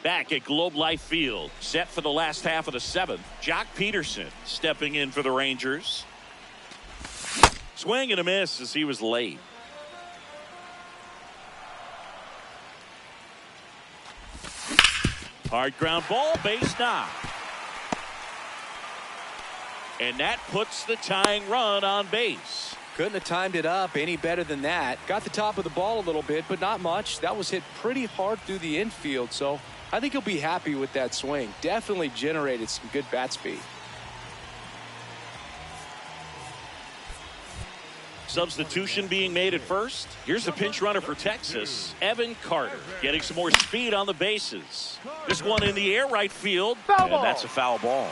S1: Back at Globe Life Field, set for the last half of the 7th. Jock Peterson stepping in for the Rangers. Swing and a miss as he was late. Hard ground ball, base knock. And that puts the tying run on base.
S4: Couldn't have timed it up any better than that. Got the top of the ball a little bit, but not much. That was hit pretty hard through the infield, so I think he'll be happy with that swing. Definitely generated some good bat speed.
S1: Substitution being made at first. Here's the pinch runner for Texas, Evan Carter, getting some more speed on the bases. This one in the air right field,
S3: Foul
S1: and
S3: ball.
S1: that's a foul ball.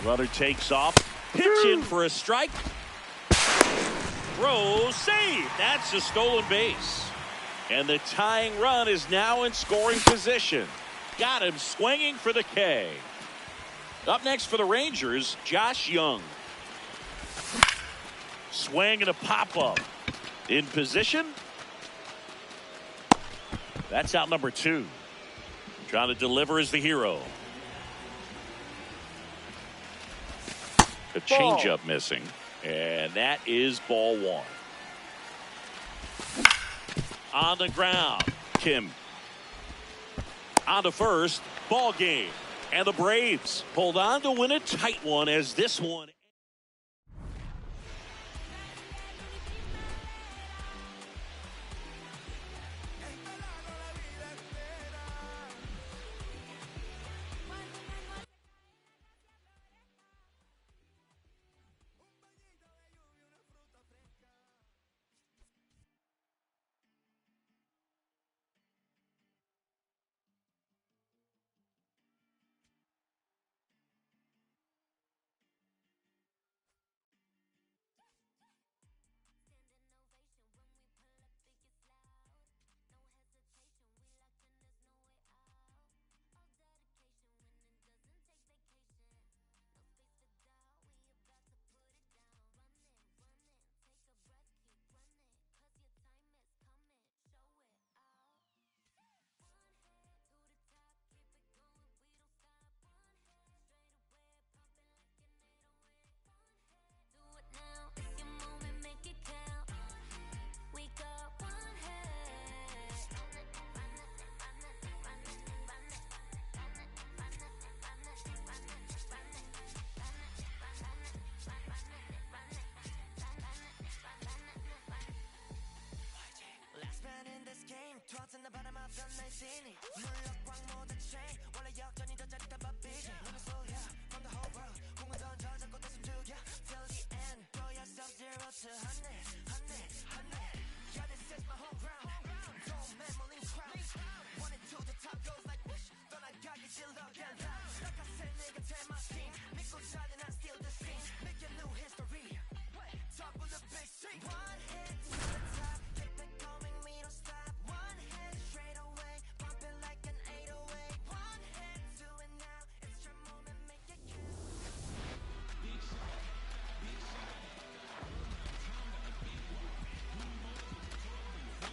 S1: Runner takes off, pitch in for a strike. Throw, save. That's a stolen base. And the tying run is now in scoring position. Got him swinging for the K. Up next for the Rangers, Josh Young. Swing and a pop-up. In position. That's out number 2. Trying to deliver as the hero. A changeup missing. And that is ball 1. On the ground, Kim. On to first, ball game. And the Braves hold on to win a tight one as this one.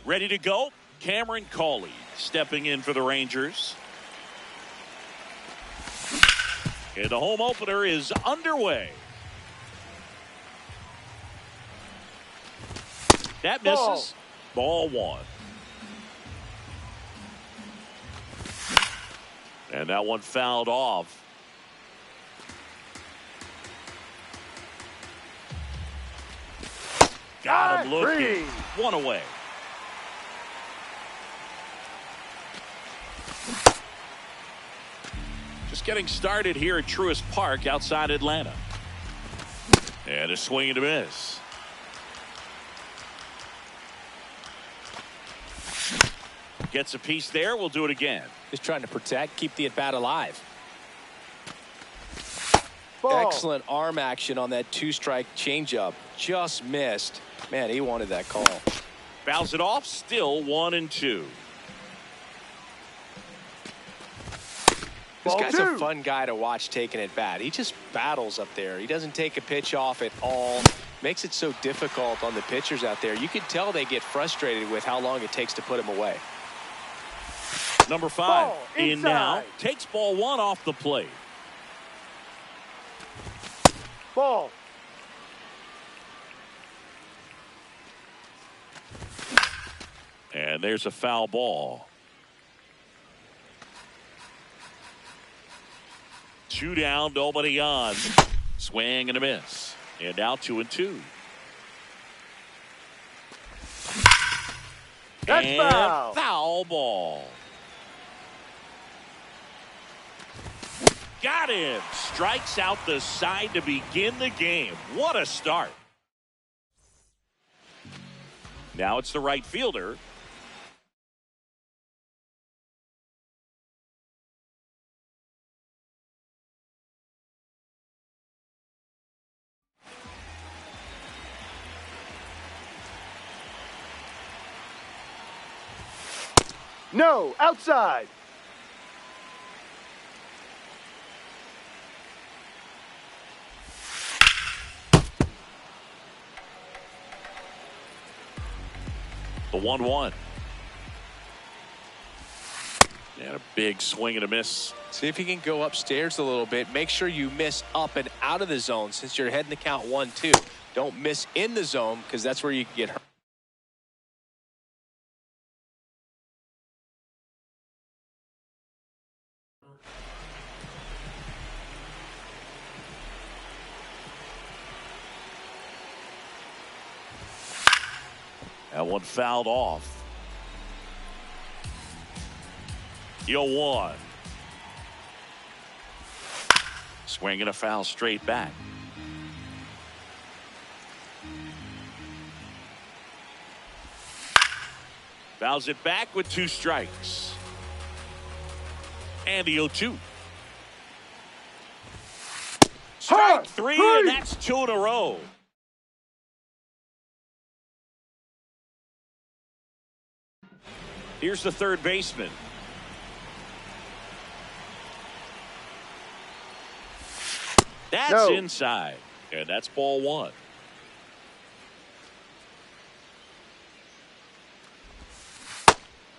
S1: Ready to go. Cameron Cawley stepping in for the Rangers. And the home opener is underway. That misses. Ball one. And that one fouled off. Got him looking. One away. Just getting started here at Truist Park outside Atlanta. And a swing and a miss. Gets a piece there. We'll do it again.
S4: Just trying to protect, keep the at-bat alive.
S3: Ball.
S4: Excellent arm action on that two-strike changeup. Just missed. Man, he wanted that call.
S1: Fouls it off. Still 1-2.
S4: This
S3: Ball
S4: guy's
S3: two.
S4: a fun guy to watch taking at bat. He just battles up there. He doesn't take a pitch off at all. Makes it so difficult on the pitchers out there. You can tell they get frustrated with how long it takes to put him away.
S1: Number 5
S3: Ball
S1: in now.
S3: inside.
S1: Takes ball one off the plate.
S3: Ball.
S1: And there's a foul ball. 2 down, nobody on. Swing and a miss. And now 2-2.
S3: That's
S1: and
S3: foul.
S1: Foul ball. Got him. Strikes out the side to begin the game. What a start. Now it's the right fielder.
S3: No, outside.
S1: The 1-1. And a big swing and a miss.
S4: See if you can go upstairs a little bit. Make sure you miss up and out of the zone since you're heading the count 1-2. Don't miss in the zone because that's where you can get hurt.
S1: That one fouled off. 0-1. Swing and a foul straight back. Fouls it back with 2 strikes. And the 0-2. Strike 3, and that's 2 in a row. Here's the third baseman. That's inside. And that's ball 1.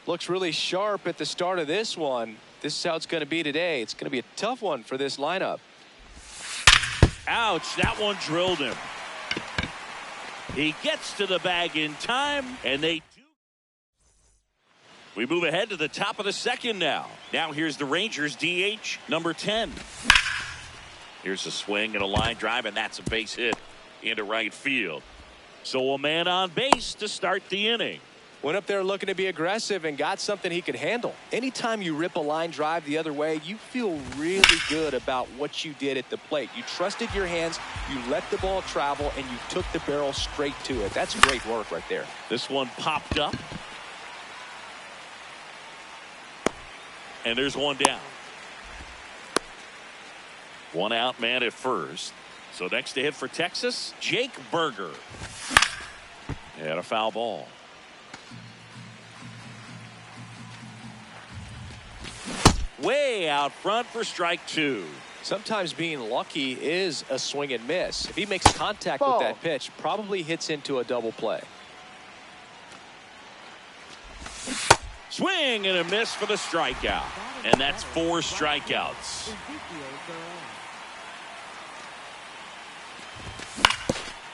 S4: Looks really sharp at the start of this one. This is how it's going to be today. It's going to be a tough one for this lineup.
S1: Ouch, that one drilled him. He gets to the bag in time, and they do. We move ahead to the top of the second now. Now here's the Rangers DH, number 10. Here's a swing and a line drive, and that's a base hit into right field. So a man on base to start the inning.
S4: Went up there looking to be aggressive and got something he could handle. Anytime you rip a line drive the other way, you feel really good about what you did at the plate. You trusted your hands, you let the ball travel, and you took the barrel straight to it. That's great work right there.
S1: This one popped up. And there's one down. One out, man at first. So next to hit for Texas, Jake Berger. And a foul ball. Way out front for strike 2.
S4: Sometimes being lucky is a swing and miss. If he makes contact with that pitch, probably hits into a double play.
S1: Swing and a miss for the strikeout. And that's 4 strikeouts.
S2: Ezekiel Duran.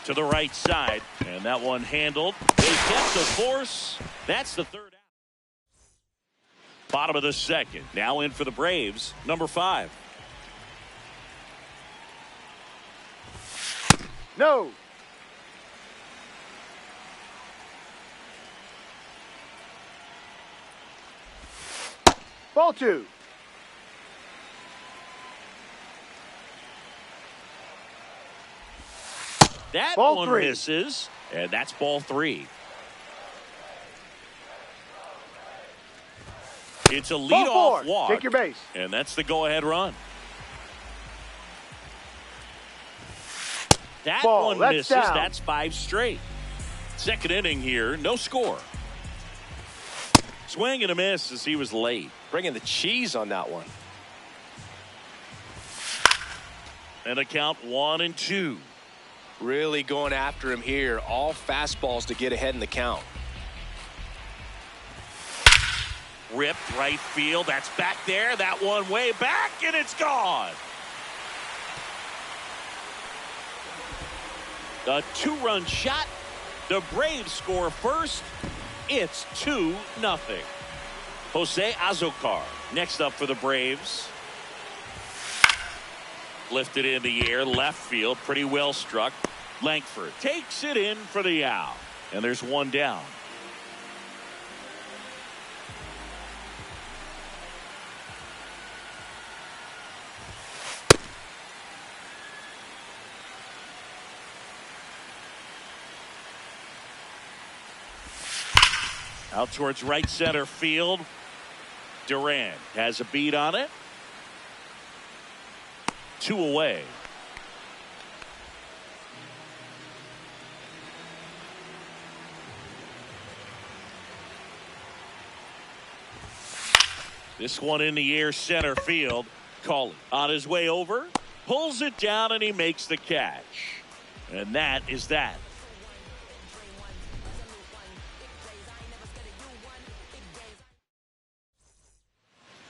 S1: To the right side. And that one handled. They kept the force. That's the 3rd out. Bottom of the 2nd. Now in for the Braves. Number 5.
S3: No. Ball 2.
S1: That
S3: Ball
S1: one
S3: 3.
S1: misses. And that's ball 3. It's a
S3: Ball
S1: leadoff
S3: 4.
S1: walk.
S3: Take your base.
S1: And that's the go-ahead run. That
S3: Ball.
S1: one
S3: That's
S1: misses.
S3: down.
S1: That's 5 straight. 2nd inning here. No score. Swing and a miss as he was late.
S4: Bringing the cheese on that one.
S1: And a count 1-2.
S4: Really going after him here. All fastballs to get ahead in the count.
S1: Ripped right field. That's back there. That one way back, and it's gone. A 2-run shot. The Braves score first. It's 2-0. Jose Azocar next up for the Braves. Lifted in the air, left field, pretty well struck. Langford takes it in for the out. And there's one down. Out towards right center field. Duran has a beat on it. 2 away. This one in the air center field. Cawley on his way over. Pulls it down and he makes the catch. And that is that.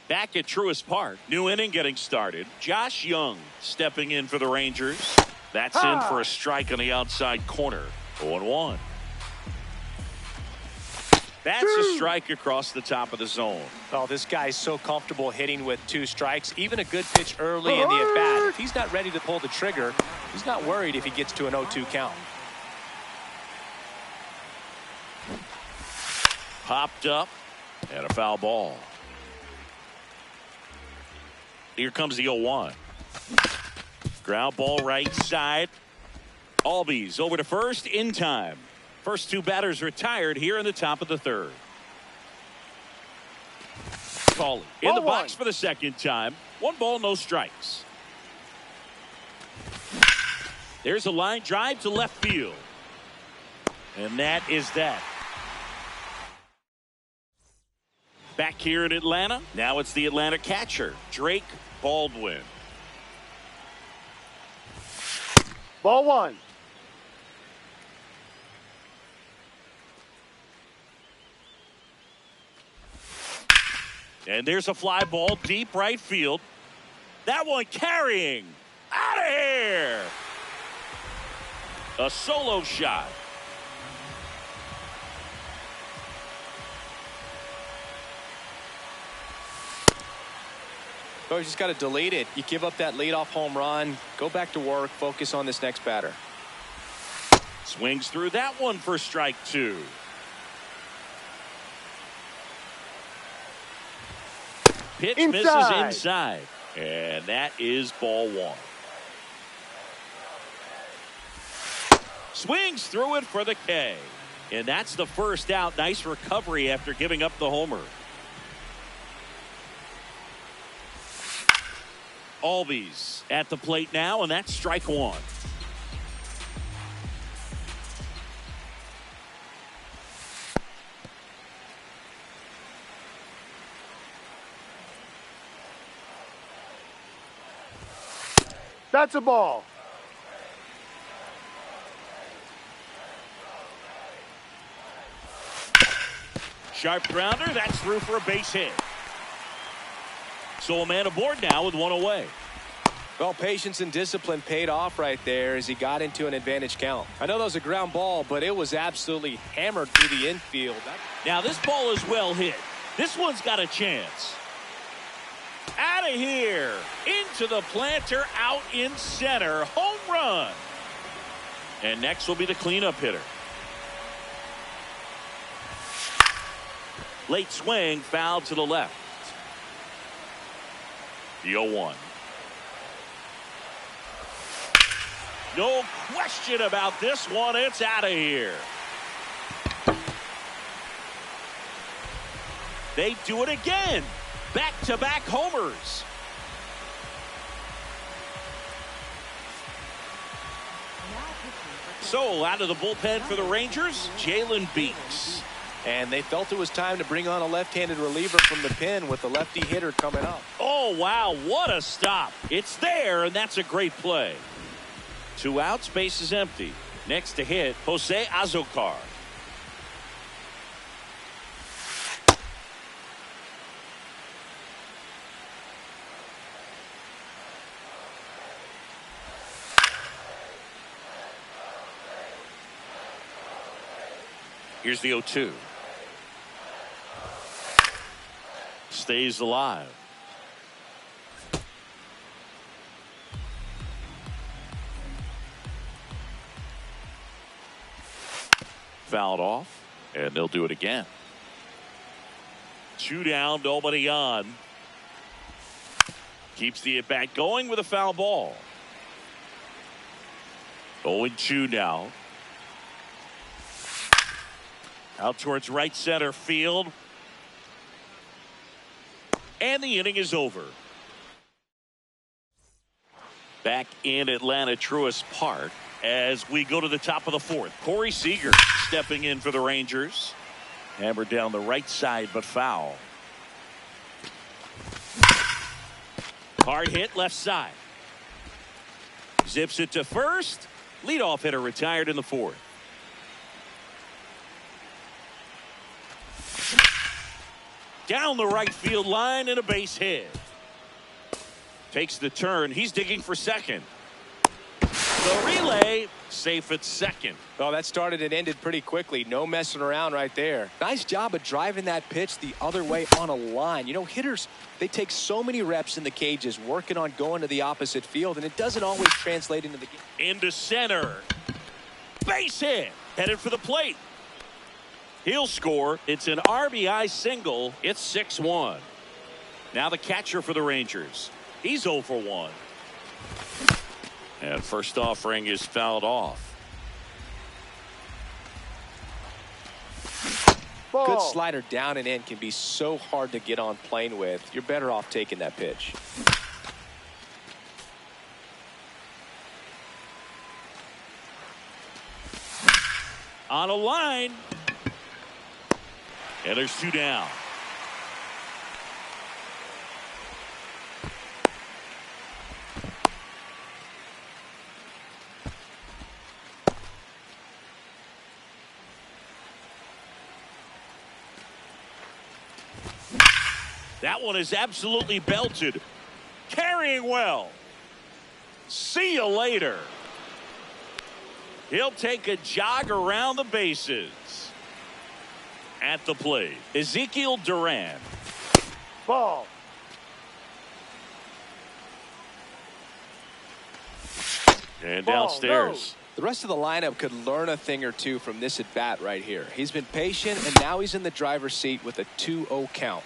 S1: Back at Truist Park, new inning getting started. Josh Young stepping in for the Rangers. That's in for a strike on the outside corner. 0-1. That's a strike across the top of the zone.
S4: Oh, this guy's so comfortable hitting with 2 strikes. Even a good pitch early in the at-bat. If he's not ready to pull the trigger, he's not worried if he gets to an 0-2 count.
S1: Popped up and a foul ball. Here comes the 0-1. Ground ball right side. Albies over to first in time. First 2 batters retired here in the top of the 3rd. Cawley in the box for the 2nd time. 1 ball, no strikes. There's a line drive to left field. And that is that. Back here in Atlanta, now it's the Atlanta catcher, Drake Baldwin.
S3: Ball 1.
S1: And there's a fly ball deep right field. That one carrying. Out of here. A solo shot.
S4: Oh, you just got to delete it. You give up that leadoff home run. Go back to work. Focus on this next batter.
S1: Swings through that one for strike 2. Pitch misses inside. And that is ball 1. Swings through it for the K. And that's the first out. Nice recovery after giving up the homer. Albies at the plate now, and that's strike 1.
S3: That's a ball.
S1: Sharp grounder. That's through for a base hit. So a man aboard now with one away.
S4: Well, patience and discipline paid off right there as he got into an advantage count. I know that was a ground ball, but it was absolutely hammered through the infield.
S1: Now this ball is well hit. This one's got a chance. Out of here. Into the planter, out in center. Home run. And next will be the cleanup hitter. Late swing, foul to the left. The 0-1. No question about this one. It's out of here. They do it again. Back-to-back homers. So out of the bullpen for the Rangers, Jalen Beeks.
S4: And they felt it was time to bring on a left-handed reliever from the pen with the lefty hitter coming up.
S1: Oh, wow, what a stop. It's there, and that's a great play. 2 outs, base is empty. Next to hit, Jose Azocar. Here's the 0-2. Stays alive. Fouled off, and they'll do it again. 2 down, nobody on. Keeps the at-bat going with a foul ball. 0-2 now. Out towards right center field. And the inning is over. Back in Atlanta Truist Park as we go to the top of the 4th. Corey Seager stepping in for the Rangers. Hammered down the right side, but foul. Hard hit left side. Zips it to first. Leadoff hitter retired in the 4th. Down the right field line and a base hit. Takes the turn. He's digging for second. The relay safe at second.
S4: Well, that started and ended pretty quickly. No messing around right there. Nice job of driving that pitch the other way on a line. You know, hitters, they take so many reps in the cages working on going to the opposite field, and it doesn't always translate into the game.
S1: Into center. Base hit. Headed for the plate. He'll score. It's an RBI single. It's 6-1. Now the catcher for the Rangers. He's 0 for 1. And first offering is fouled off.
S3: Ball.
S4: Good slider down and in can be so hard to get on plane with. You're better off taking that pitch.
S1: On a line. And there's 2 down. That one is absolutely belted. Carrying well. See you later. He'll take a jog around the bases. At the plate, Ezekiel Duran.
S3: Ball.
S1: And
S3: Ball,
S1: downstairs.
S4: The rest of the lineup could learn a thing or two from this at bat right here. He's been patient, and now he's in the driver's seat with a 2-0 count.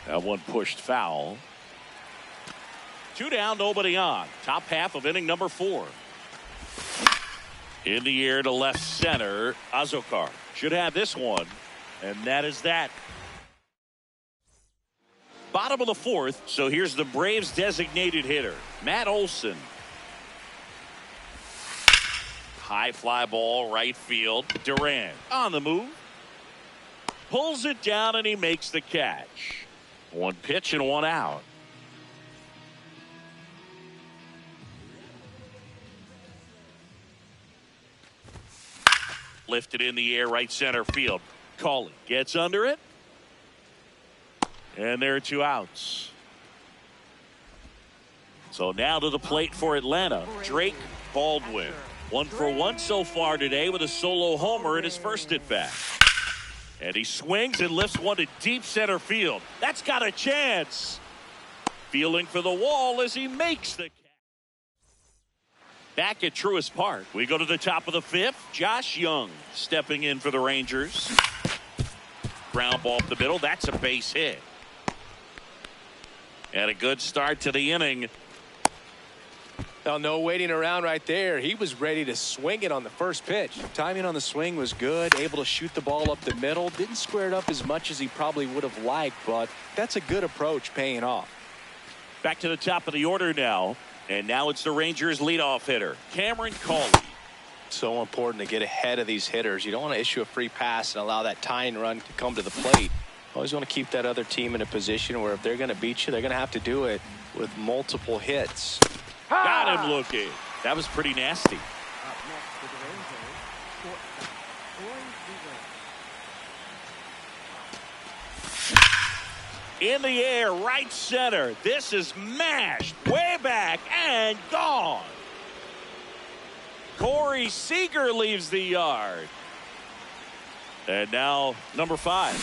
S1: That one pushed foul. 2 down, nobody on. Top half of inning number 4. In the air to left center, Azocar should have this one, and that is that. Bottom of the 4th, so here's the Braves designated hitter, Matt Olson. High fly ball, right field. Duran on the move. Pulls it down, and he makes the catch. 1 pitch and 1 out. Lifted in the air, right center field. Cawley gets under it. And there are 2 outs. So now to the plate for Atlanta, Drake Baldwin. 1 for 1 so far today with a solo homer in his first at bat. And he swings and lifts one to deep center field. That's got a chance. Feeling for the wall as he makes the catch. Back at Truist Park, we go to the top of the 5th. Josh Young stepping in for the Rangers. Ground ball up the middle. That's a base hit. And a good start to the inning.
S4: Now, no waiting around right there. He was ready to swing it on the first pitch. Timing on the swing was good. Able to shoot the ball up the middle. Didn't square it up as much as he probably would have liked, but that's a good approach paying off.
S1: Back to the top of the order now. And now it's the Rangers leadoff hitter, Cameron Cawley.
S4: So important to get ahead of these hitters. You don't want to issue a free pass and allow that tying run to come to the plate. Always want to keep that other team in a position where if they're going to beat you, they're going to have to do it with multiple hits.
S1: Got him looking. That was pretty nasty.
S2: Up next for the Rangers, shortstop, Corey Seager.
S1: In the air, right center. This is mashed way back and gone. Corey Seager leaves the yard. And now number 5.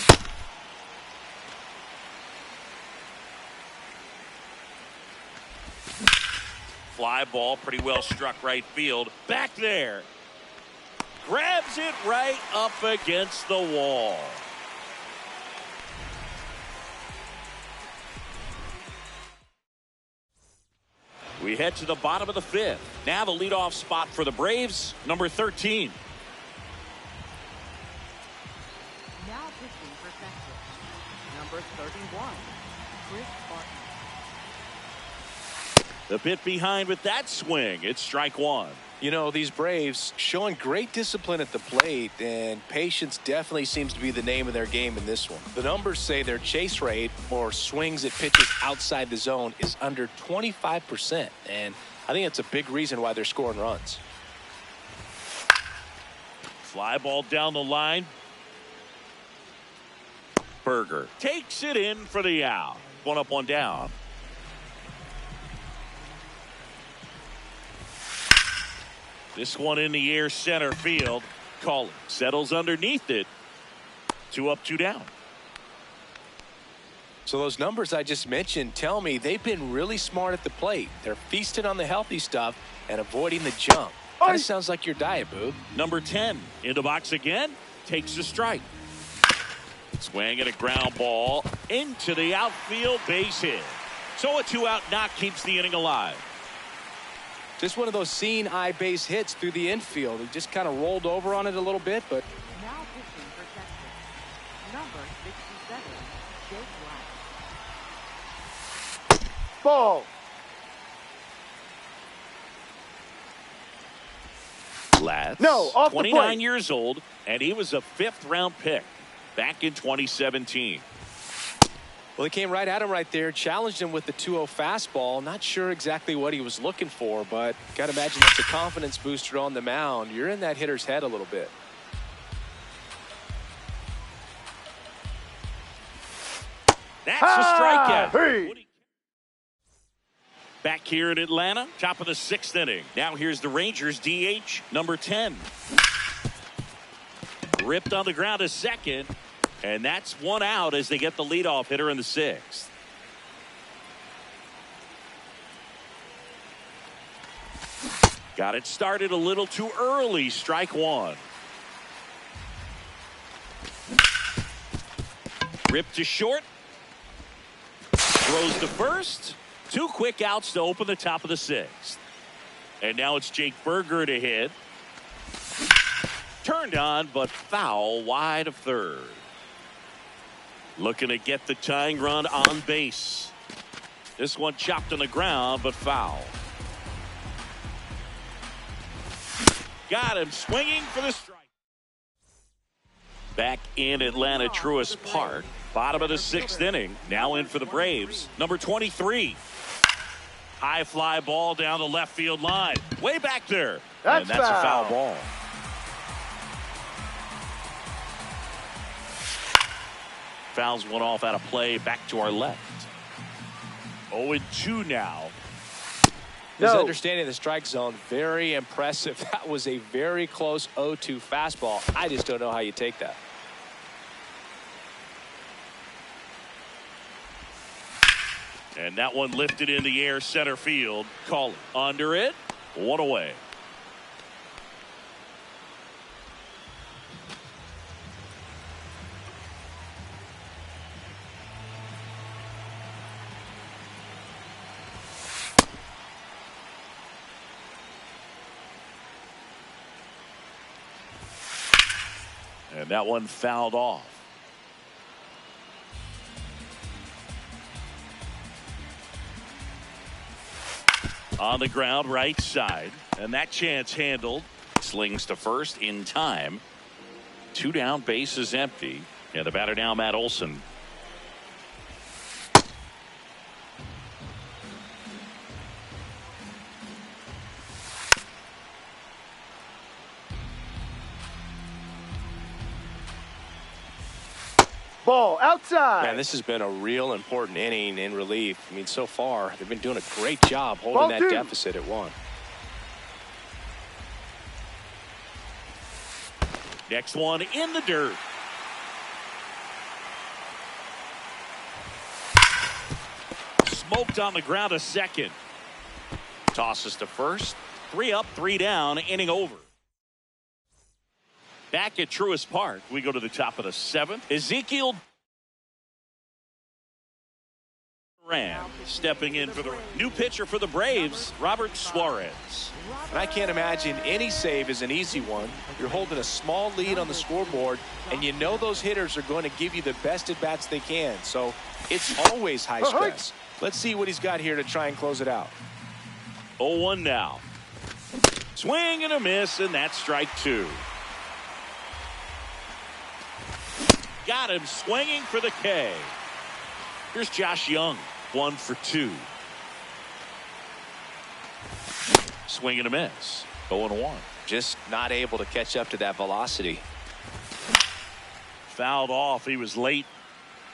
S1: Fly ball, pretty well struck right field. Back there. Grabs it right up against the wall. We head to the bottom of the 5th. Now the leadoff spot for the Braves, number 13.
S2: Now pitching for Texas, number 31, Chris Martin.
S1: The bit behind with that swing. It's strike 1.
S4: You know, these Braves showing great discipline at the plate, and patience definitely seems to be the name of their game in this one. The numbers say their chase rate, or swings at pitches outside the zone, is under 25%, and I think it's a big reason why they're scoring runs.
S1: Fly ball down the line. Berger takes it in for the out. 1 up, 1 down. This one in the air, center field. Cawley settles underneath it. 2 up, 2 down.
S4: So those numbers I just mentioned tell me they've been really smart at the plate. They're feasting on the healthy stuff and avoiding the junk. That sounds like your diet, Boog.
S1: Number 10 in the box again. Takes a strike. Swing and a ground ball into the outfield, base hit. So a 2-out knock keeps the inning alive.
S4: Just one of those seeing eye base hits through the infield. He just kind of rolled over on it a little bit, but
S2: Now pitching for Texas, number 67, Jake White.
S3: Ball.
S1: Latz,
S3: No, off the
S1: 29
S3: plate.
S1: years old, and he was a 5th-round pick back in 2017.
S4: well, he came right at him right there, challenged him with the 2-0 fastball. Not sure exactly what he was looking for, but got to imagine that's a confidence booster on the mound. You're in that hitter's head a little bit.
S1: That's a strikeout.
S3: Hey.
S1: Back here in Atlanta, top of the 6th inning. Now here's the Rangers DH, number 10. Ripped on the ground to second, and that's 1 out as they get the leadoff hitter in the 6th. Got it started a little too early, strike 1. Ripped to short. Throws to first. 2 quick outs to open the top of the 6th. And now it's Jake Berger to hit. Turned on, but foul wide of third. Looking to get the tying run on base. This one chopped on the ground, but foul. Got him swinging for the strike. Back in Atlanta, Truist Park. Bottom of the 6th inning. Now in for the Braves. Number 23. High fly ball down the left field line. Way back there.
S3: That's
S1: and that's a foul
S3: foul.
S1: ball. fouls one off out of play back to our left. 0-2 now.
S4: His
S3: No.
S4: understanding of the strike zone, very impressive. That was a very close 0-2 fastball. I just don't know how you take that.
S1: And that one lifted in the air center field. Call it under it. One away. And that one fouled off. On the ground, right side. And that chance handled. Slings to first in time. 2 down, base is empty. And the batter now, Matt Olson.
S3: Ball outside.
S4: Man, this has been a real important inning in relief. I mean, so far, they've been doing a great job holding
S3: Ball
S4: that
S3: two.
S4: deficit at 1.
S1: Next one in the dirt. Smoked on the ground a second. Tosses to first. 3 up, 3 down, inning over. Back at Truist Park, we go to the top of the 7th. Ezekiel Duran stepping in for the new pitcher for the Braves, Robert Suarez.
S4: And I can't imagine any save is an easy one. You're holding a small lead on the scoreboard, and you know those hitters are going to give you the best at-bats they can. So it's always high stress. Let's see what he's got here to try and close it out.
S1: 0-1 now. Swing and a miss, and that's strike 2. Got him swinging for the K. Here's Josh Young, 1 for 2. Swing and a miss. 0-1.
S4: Just not able to catch up to that velocity.
S1: Fouled off. He was late.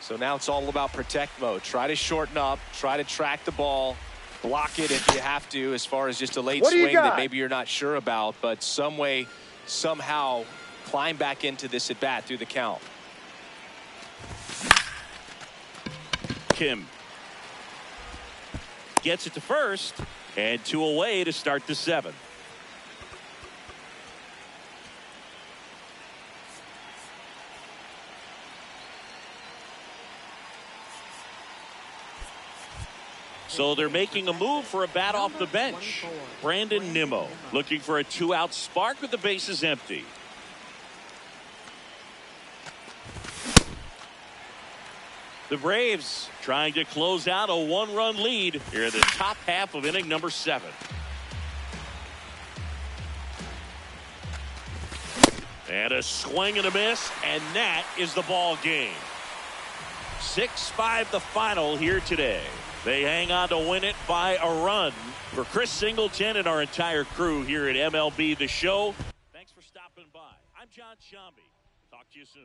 S4: So now it's all about protect mode. Try to shorten up, try to track the ball, block it if you have to, as far as just a late
S3: What do you
S4: swing that
S3: got?
S4: maybe you're not sure about, but some way, somehow climb back into this at bat through the count.
S1: Kim gets it to first, and 2 away to start the 7th. So they're making a move for a bat off the bench. Brandon Nimmo looking for a 2-out spark with the bases empty. The Braves trying to close out a 1-run lead here in the top half of inning number 7. And a swing and a miss, and that is the ball game. 6-5 the final here today. They hang on to win it by a run. For Chris Singleton and our entire crew here at MLB The Show, thanks for stopping by. I'm John Shambi. Talk to you soon.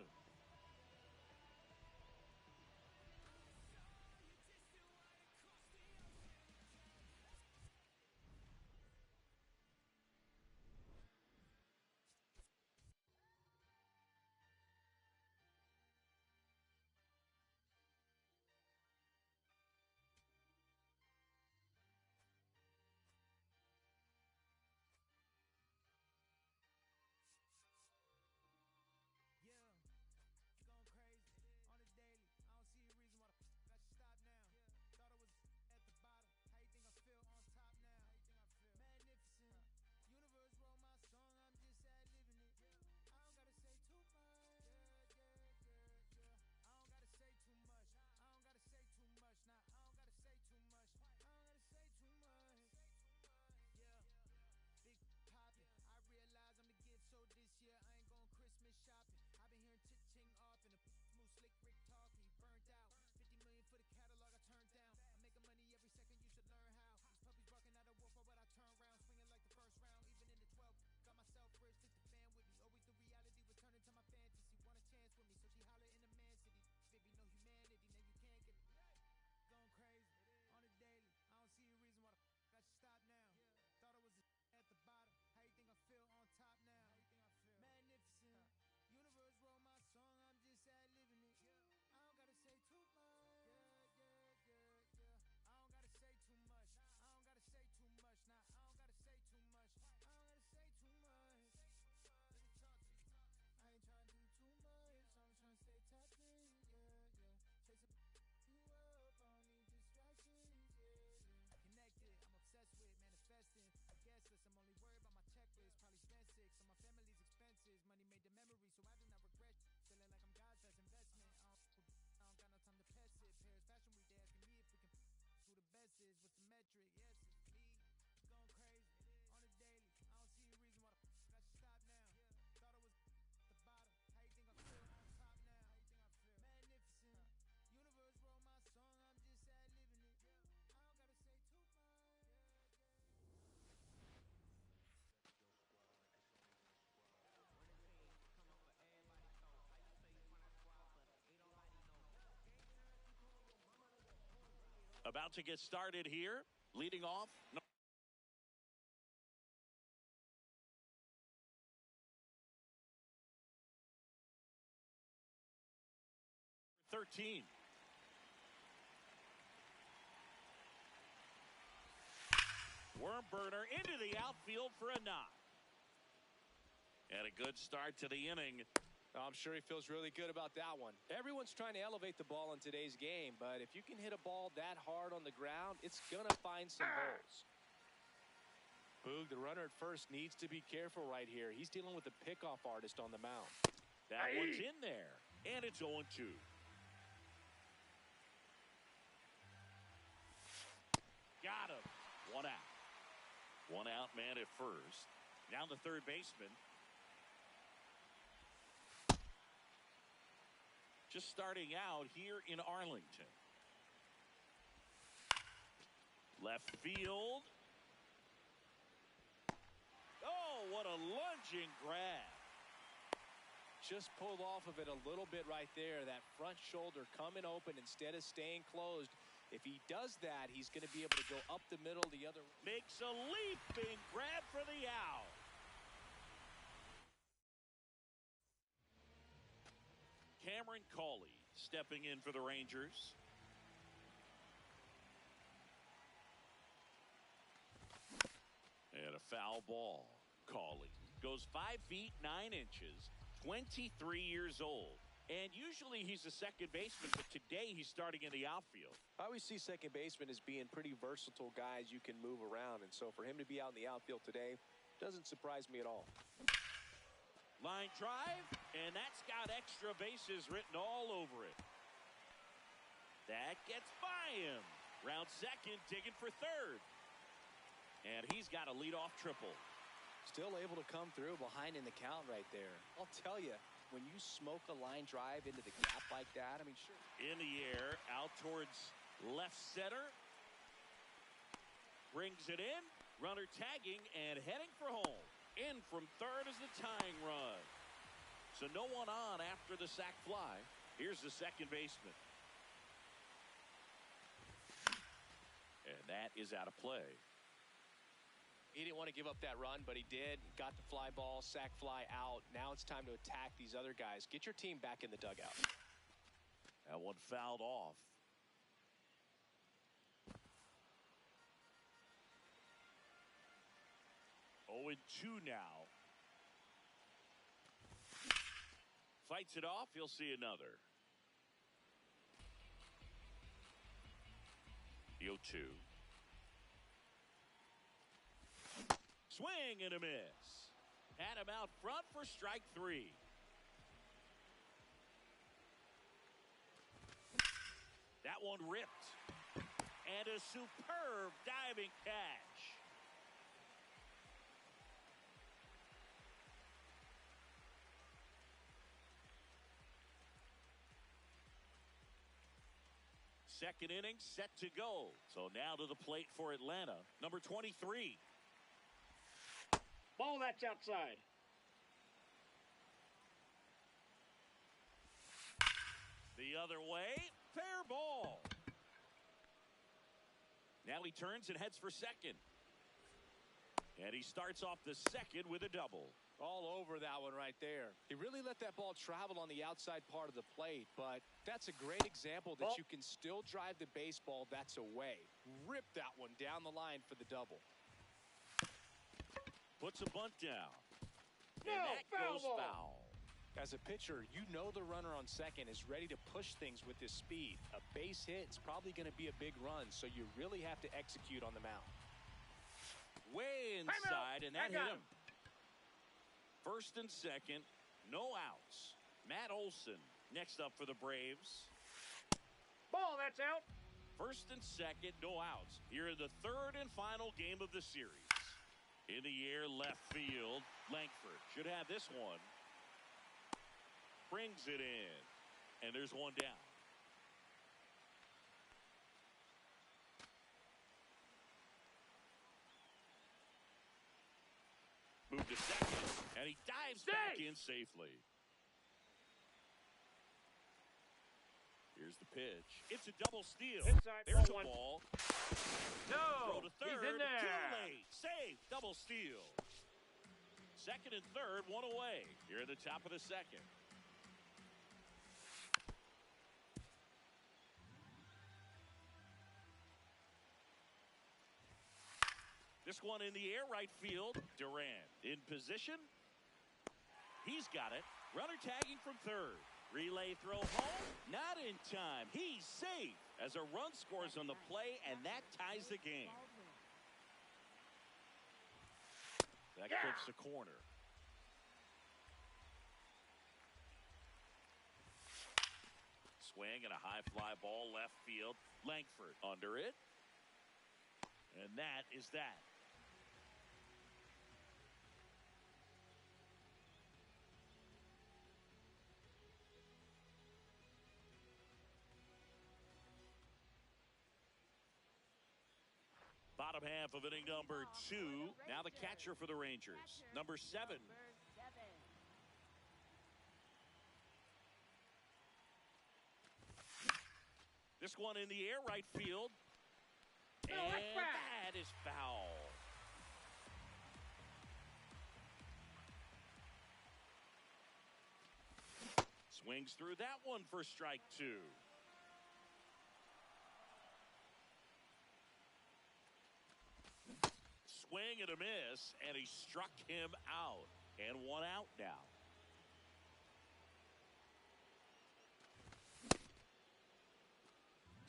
S1: About to get started here. Leading off. 13. Worm burner into the outfield for a knock. And a good start to the inning.
S4: I'm sure he feels really good about that one. Everyone's trying to elevate the ball in today's game, but if you can hit a ball that hard on the ground, it's going to find some holes. Boog, the runner at first, needs to be careful right here. He's dealing with a pickoff artist on the mound.
S1: That one's in there, and it's 0-2. Got him. One out. One out man at first. Down the third baseman. Just starting out here in Arlington. Left field. Oh, what a lunging grab.
S4: Just pulled off of it a little bit right there. That front shoulder coming open instead of staying closed. If he does that, he's going to be able to go up the middle the other way.
S1: Makes a leaping grab for the out. Cameron Cawley stepping in for the Rangers. And a foul ball. Cawley goes 5 feet 9 inches, 23 years old. And usually he's a second baseman, but today he's starting in the outfield.
S4: I always see second basemen as being pretty versatile guys you can move around. And so for him to be out in the outfield today doesn't surprise me at all.
S1: Line drive, and that's got extra bases written all over it. That gets by him. Round second, digging for third. And he's got a leadoff triple.
S4: Still able to come through behind in the count right there. I'll tell you, when you smoke a line drive into the gap like that, I mean, sure.
S1: In the air, out towards left center. Brings it in. Runner tagging and heading for home. In from third is the tying run. So no one on after the sac fly. Here's the second baseman. And that is out of play.
S4: He didn't want to give up that run, but he did. Got the fly ball, sac fly out. Now it's time to attack these other guys. Get your team back in the dugout.
S1: That one fouled off. Oh, and 2 now. Fights it off. He'll see another. The 0-2. Swing and a miss. Had him out front for strike 3. That one ripped. And a superb diving catch. Second inning set to go. So now to the plate for Atlanta. Number 23.
S3: Ball that's outside.
S1: The other way. Fair ball. Now he turns and heads for second. And he starts off the second with a double.
S4: All over that one right there. He really let that ball travel on the outside part of the plate, but that's a great example that you can still drive the baseball that's away. Rip that one down the line for the double.
S1: Puts a bunt down.
S3: No,
S1: and that
S3: foul
S1: goes
S3: ball.
S1: foul.
S4: As a pitcher, you know the runner on second is ready to push things with his speed. A base hit is probably going to be a big run, so you really have to execute on the mound.
S1: Way inside, and that hit him. First and second, no outs. Matt Olson next up for the Braves.
S3: Ball that's out.
S1: First and second, no outs. Here in the third and final game of the series. In the air, left field. Langford should have this one. Brings it in. And there's one down. Move to second. And he dives back in safely. Here's Here's the pitch. It's a double steal.
S3: Inside,
S1: There's
S3: ball
S1: a
S3: one.
S1: ball.
S3: No,
S1: Throw to third.
S3: he's in there.
S1: Too late. Save. Double steal. Second and third, one away. Here at the top of the second. This one in the air, right field. Durant in position. He's got it. Runner tagging from third. Relay throw home. Not in time. He's safe as a run scores on the play, and that ties the game. That clips the corner. Swing and a high fly ball left field. Langford under it. And that is that. Bottom half of inning number 2. Now the catcher for the Rangers, number 7. This one in the air, right field. And that is foul. Swings through that one for strike 2. Swing and a miss, and he struck him out. And one out now.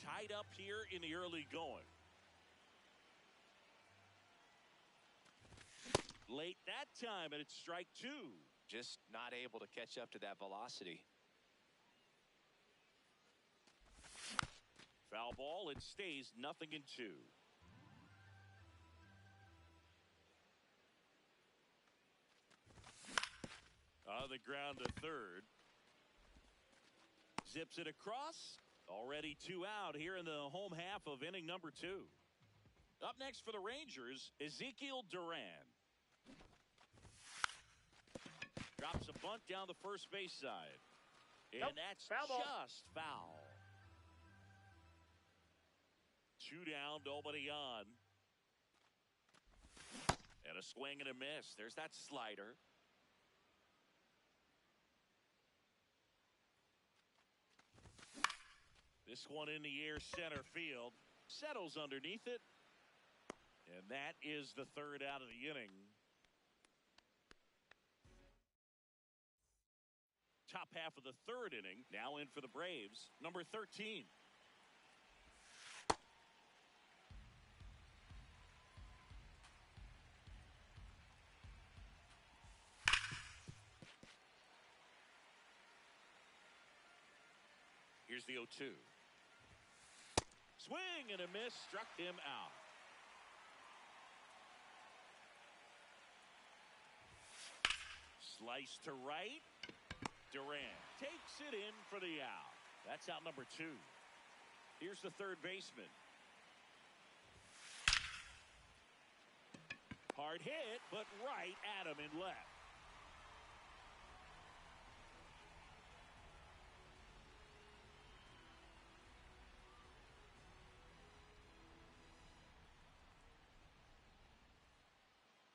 S1: Tied up here in the early going. Late that time, and it's strike 2.
S4: Just not able to catch up to that velocity.
S1: Foul ball. It stays 0-2. On the ground to third. Zips it across. Already 2 out here in the home half of inning number 2. Up next for the Rangers, Ezekiel Duran. Drops a bunt down the first base side. And
S3: Nope,
S1: that's
S3: foul ball.
S1: just foul. 2 down, nobody on. And a swing and a miss. There's that slider. This one in the air, center field. Settles underneath it. And that is the third out of the inning. Top half of the third inning. Now in for the Braves, number 13. Here's the 0-2. Swing and a miss, struck him out. Slice to right. Durant takes it in for the out. That's out number 2. Here's the third baseman. Hard hit, but right at him in left.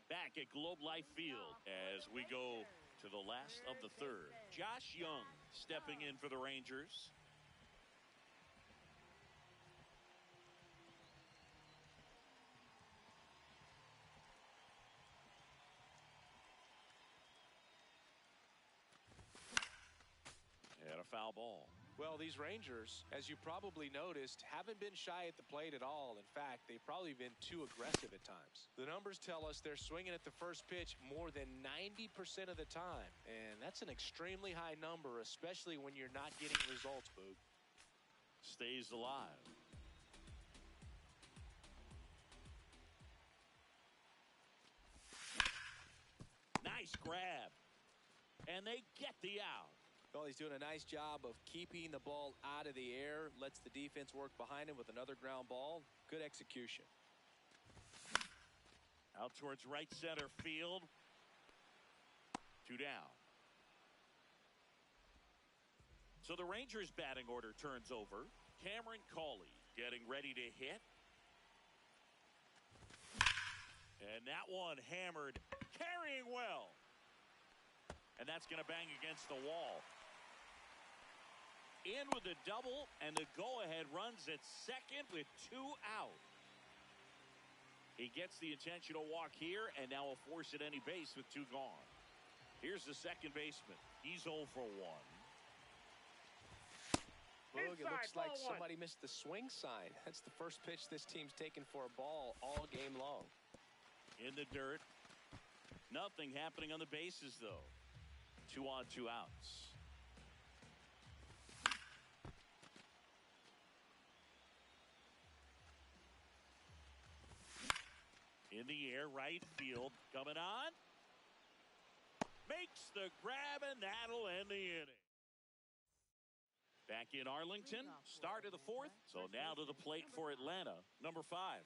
S1: Back at Globe Life Field as we go to the last of the third. Josh Young stepping in for the Rangers. And a foul ball.
S4: Well, these Rangers, as you probably noticed, haven't been shy at the plate at all. In fact, they've probably been too aggressive at times. The numbers tell us they're swinging at the first pitch more than 90% of the time. And that's an extremely high number, especially when you're not getting results, Boog.
S1: Stays alive. Nice grab. And they get the out.
S4: Well, he's doing a nice job of keeping the ball out of the air. Lets the defense work behind him with another ground ball. Good execution.
S1: Out towards right center field. 2 down. So the Rangers batting order turns over. Cameron Cawley getting ready to hit. And that one hammered, carrying well. And that's going to bang against the wall. In with the double, and the go-ahead runs at second with 2 out. He gets the intentional walk here, and now will force at any base with 2 gone. Here's the second baseman. He's 0 for 1.
S4: Look, it looks like somebody missed the swing sign. That's the first pitch this team's taken for a ball all game long.
S1: In the dirt. Nothing happening on the bases, though. 2 on, 2 outs. In the air, right field. Coming on. Makes the grab, and that'll end the inning. Back in Arlington, start of the 4th. So now to the plate for Atlanta, number 5.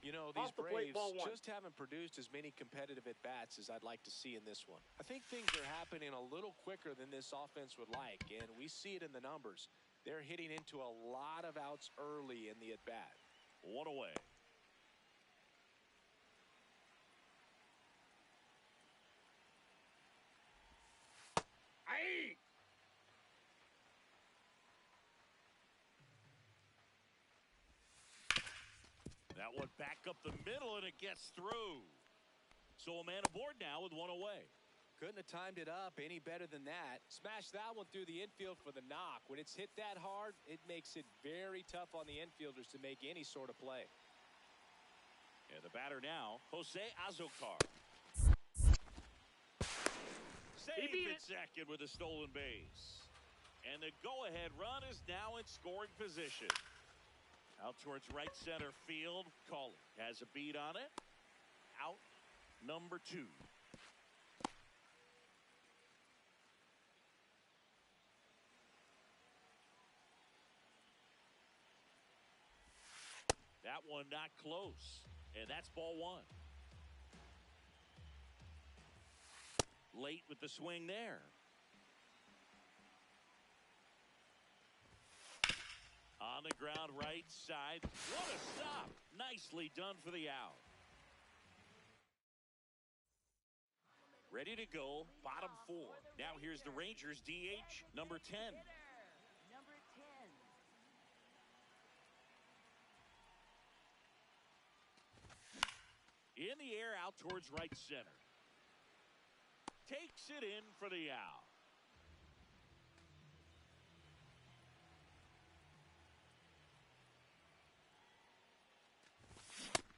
S4: You know, these Braves just haven't produced as many competitive at-bats as I'd like to see in this one. I think things are happening a little quicker than this offense would like, and we see it in the numbers. They're hitting into a lot of outs early in the at-bat.
S1: 1 away.
S3: Aye.
S1: That one back up the middle, and it gets through. So a man aboard now with 1 away.
S4: Couldn't have timed it up any better than that. Smashed that one through the infield for the knock. When it's hit that hard, it makes it very tough on the infielders to make any sort of play.
S1: And the batter now, Jose Azocar. Safe at second with a stolen base. And the go-ahead run is now in scoring position. Out towards right center field. Cawley has a beat on it. Out number 2. That one not close. And that's ball 1. Late with the swing there. On the ground right side. What a stop. Nicely done for the out. Ready to go. Bottom 4. Now here's the Rangers DH, number 10.
S2: Hitter, number 10.
S1: In the air, out towards right center. Takes it in for the out.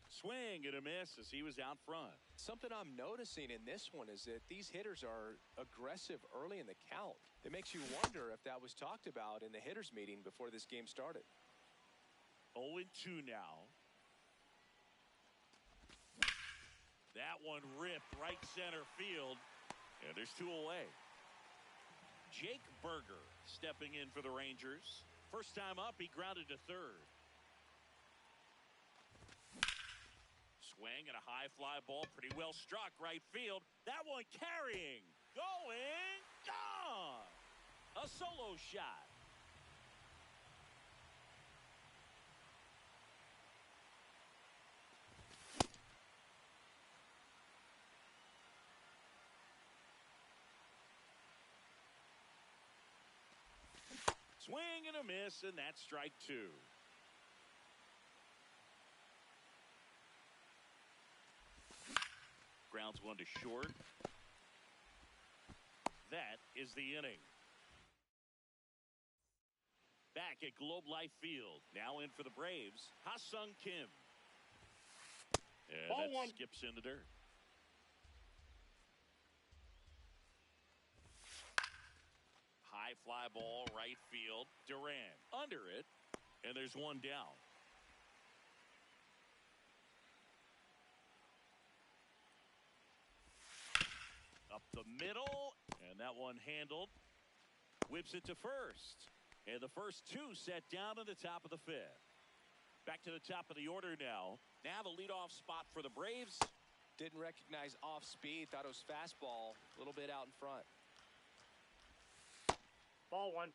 S1: Swing and a miss as he was out front.
S4: Something I'm noticing in this one is that these hitters are aggressive early in the count. It makes you wonder if that was talked about in the hitters meeting before this game started.
S1: 0-2 now. That one ripped right center field. And there's 2 away. Jake Berger stepping in for the Rangers. First time up, he grounded to third. Swing and a high fly ball. Pretty well struck right field. That one carrying. Going. Gone. A solo shot. Swing and a miss, and that's strike 2. Grounds 1 to short. That is the inning. Back at Globe Life Field. Now in for the Braves, Ha-Sung Kim. And that skips in the dirt. High fly ball, right field. Duran under it, and there's 1 down. Up the middle, and that one handled. Whips it to first. And the first 2 set down in the top of the 5th. Back to the top of the order now. Now the leadoff spot for the Braves,
S4: Didn't recognize off speed. Thought it was fastball. A little bit out in front.
S7: Ball one.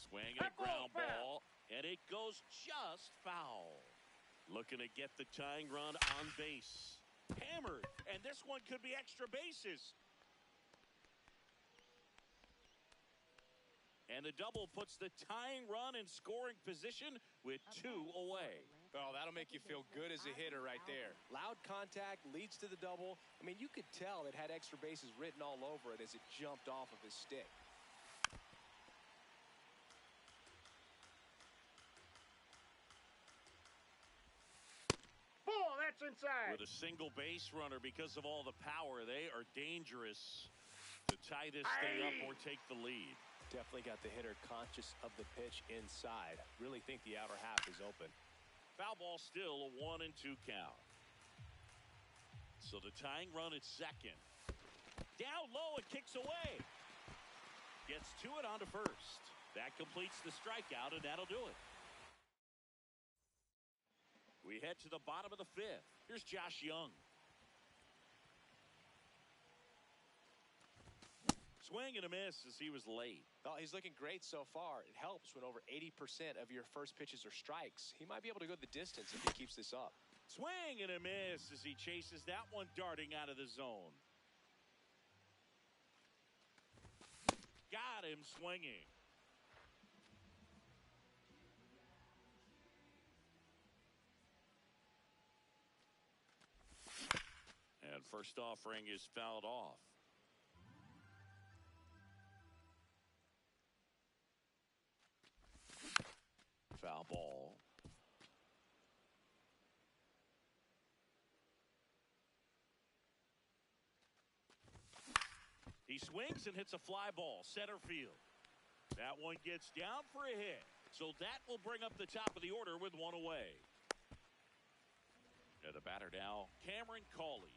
S1: Swing and a ground ball, and it goes just foul. Looking to get the tying run on base. Hammered, and this one could be extra bases. And the double puts the tying run in scoring position with 2 away.
S4: Oh, that'll make you feel good as a hitter right there. Loud contact leads to the double. I mean, you could tell it had extra bases written all over it as it jumped off of his stick.
S7: Ball, that's inside.
S1: With a single base runner, because of all the power, they are dangerous to tie this thing up or take the lead.
S4: Definitely got the hitter conscious of the pitch inside. Really think the outer half is open.
S1: Foul ball, still a 1-2 count. So the tying run at second. Down low, it kicks away. Gets to it onto first. That completes the strikeout, and that'll do it. We head to the bottom of the 5th. Here's Josh Young. Swing and a miss as he was late.
S4: Well, he's looking great so far. It helps when over 80% of your first pitches are strikes. He might be able to go the distance if he keeps this up.
S1: Swing and a miss as he chases that one darting out of the zone. Got him swinging. And first offering is fouled off. Foul ball. He swings and hits a fly ball center field. That one gets down for a hit. So that will bring up the top of the order with 1 away. And the batter now, Cameron Cawley.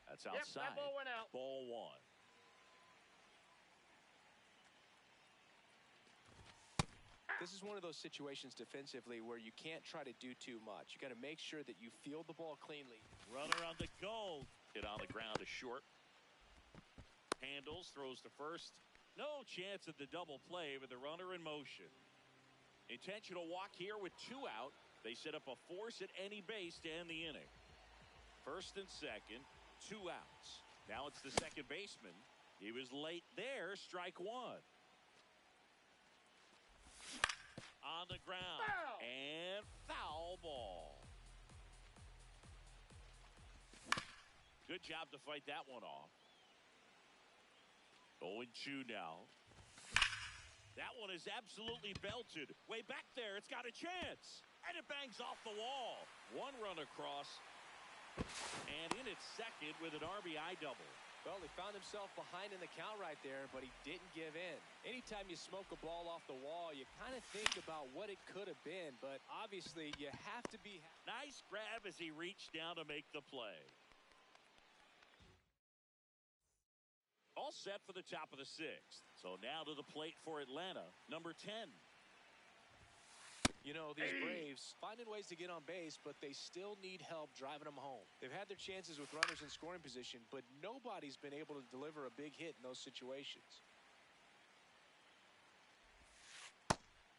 S1: That's outside.
S7: Yep, that ball went out.
S1: Ball 1.
S4: This is one of those situations defensively where you can't try to do too much. You got to make sure that you field the ball cleanly.
S1: Runner on the go. Hit on the ground to short. Handles, throws to first. No chance at the double play with the runner in motion. Intentional walk here with 2 out. They set up a force at any base to end the inning. First and second, 2 outs. Now it's the second baseman. He was late there, strike 1. On the ground.
S7: Foul.
S1: And foul ball. Good job to fight that one off. 0-2 now. That one is absolutely belted. Way back there, it's got a chance. And it bangs off the wall. 1 run across. And in its second with an RBI double.
S4: Well, he found himself behind in the count right there, but he didn't give in. Anytime you smoke a ball off the wall, you kind of think about what it could have been, but obviously you have to be.
S1: Nice grab as he reached down to make the play. All set for the top of the 6th. So now to the plate for Atlanta, number 10.
S4: You know, these Braves finding ways to get on base, but they still need help driving them home. They've had their chances with runners in scoring position, but nobody's been able to deliver a big hit in those situations.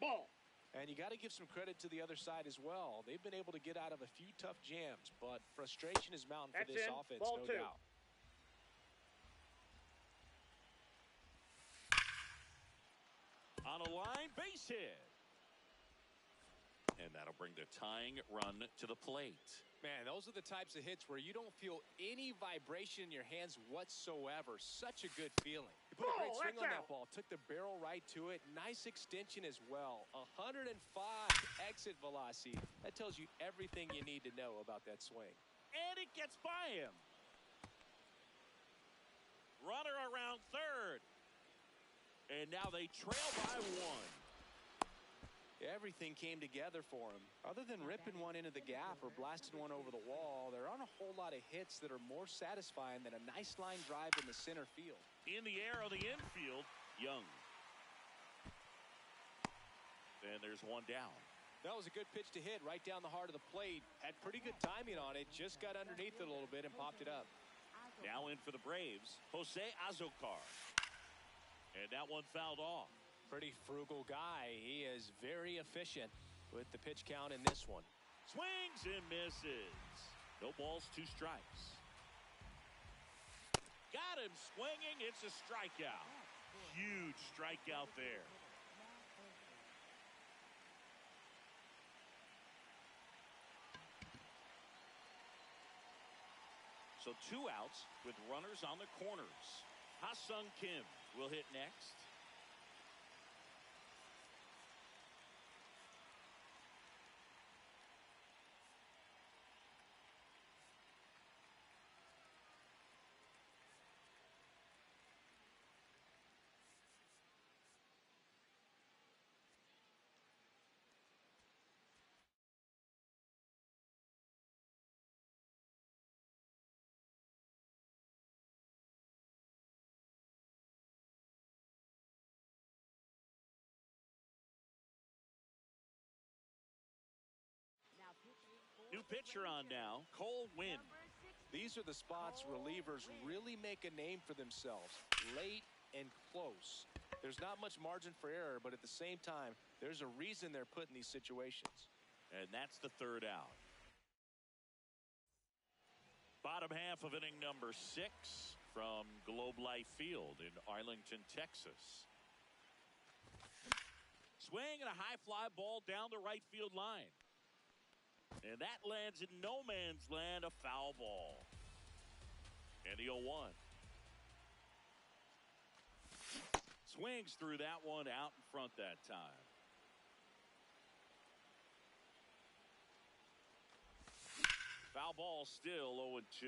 S7: Ball.
S4: And you got to give some credit to the other side as well. They've been able to get out of a few tough jams, but frustration is mounting for this offense,
S7: Ball
S4: no
S7: 2.
S4: doubt.
S1: On a line, base hit. And that'll bring the tying run to the plate.
S4: Man, those are the types of hits where you don't feel any vibration in your hands whatsoever. Such a good feeling. He put a great swing on that ball. Took the barrel right to it. Nice extension as well. 105 exit velocity. That tells you everything you need to know about that swing.
S1: And it gets by him. Runner around third. And now they trail by 1.
S4: Everything came together for him. Other than ripping one into the gap or blasting one over the wall, there aren't a whole lot of hits that are more satisfying than a nice line drive in the center field.
S1: In the air on the infield, Young. And there's one down.
S4: That was a good pitch to hit right down the heart of the plate. Had pretty good timing on it. Just got underneath it a little bit and popped it up.
S1: Now in for the Braves, Jose Azocar. And that one fouled off.
S4: Pretty frugal guy. He is very efficient with the pitch count in this one.
S1: Swings and misses. No balls, 2 strikes. Got him swinging. It's a strikeout. Huge strikeout there. So 2 outs with runners on the corners. Ha-Sung Kim will hit next.
S2: Now pitching for
S1: New
S2: the
S1: pitcher on
S2: Rangers,
S1: now, Cole Winn.
S2: number 60.
S4: These are the spots relievers really make a name for themselves. Late and close. There's not much margin for error, but at the same time, there's a reason they're put in these situations.
S1: And that's the 3rd out. Bottom half of inning number 6 from Globe Life Field in Arlington, Texas. Swing and a high fly ball down the right field line. And that lands in no man's land, a foul ball. And the 0-1. Swings through that one out in front that time. Foul ball still 0-2.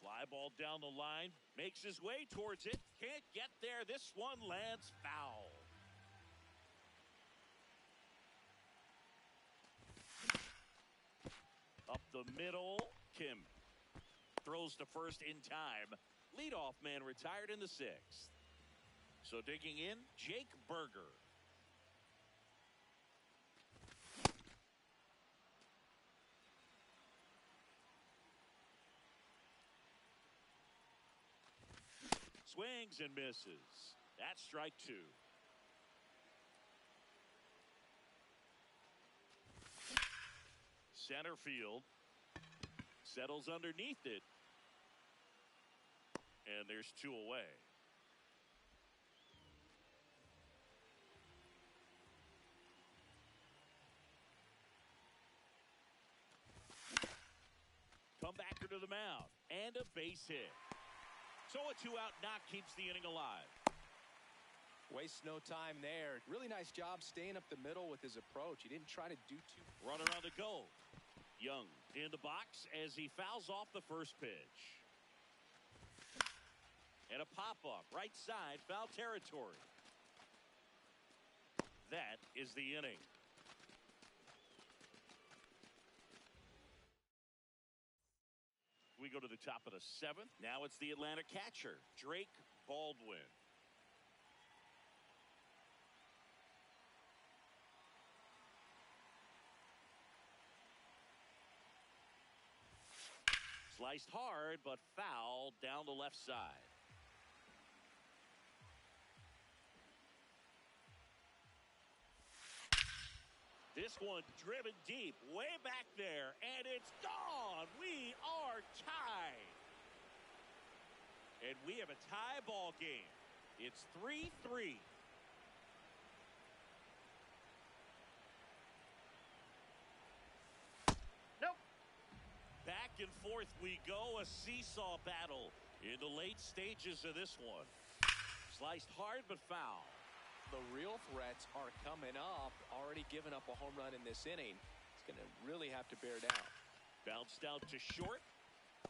S1: Fly ball down the line, makes his way towards it, can't get there. This one lands foul. Up the middle, Kim throws to first in time. Leadoff man retired in the 6th. So digging in, Jake Berger. Swings and misses. That's strike 2. Center field. Settles underneath it. And there's 2 away. Comebacker to the mound. And a base hit. So a 2-out knock keeps the inning alive.
S4: Wastes no time there. Really nice job staying up the middle with his approach. He didn't try to do too.
S1: Runner on the go. Young in the box as he fouls off the first pitch. And a pop-up right side, foul territory. That is the inning. We go to the top of the 7th. Now it's the Atlanta catcher, Drake Baldwin. Sliced hard, but foul down the left side. This one driven deep, way back there, and it's gone. We are tied. And we have a tie ball game. It's 3-3.
S7: Nope.
S1: Back and forth we go, a seesaw battle in the late stages of this one. Sliced hard but foul.
S4: The real threats are coming up. Already given up a home run in this inning. It's going to really have to bear down.
S1: Bounced out to short.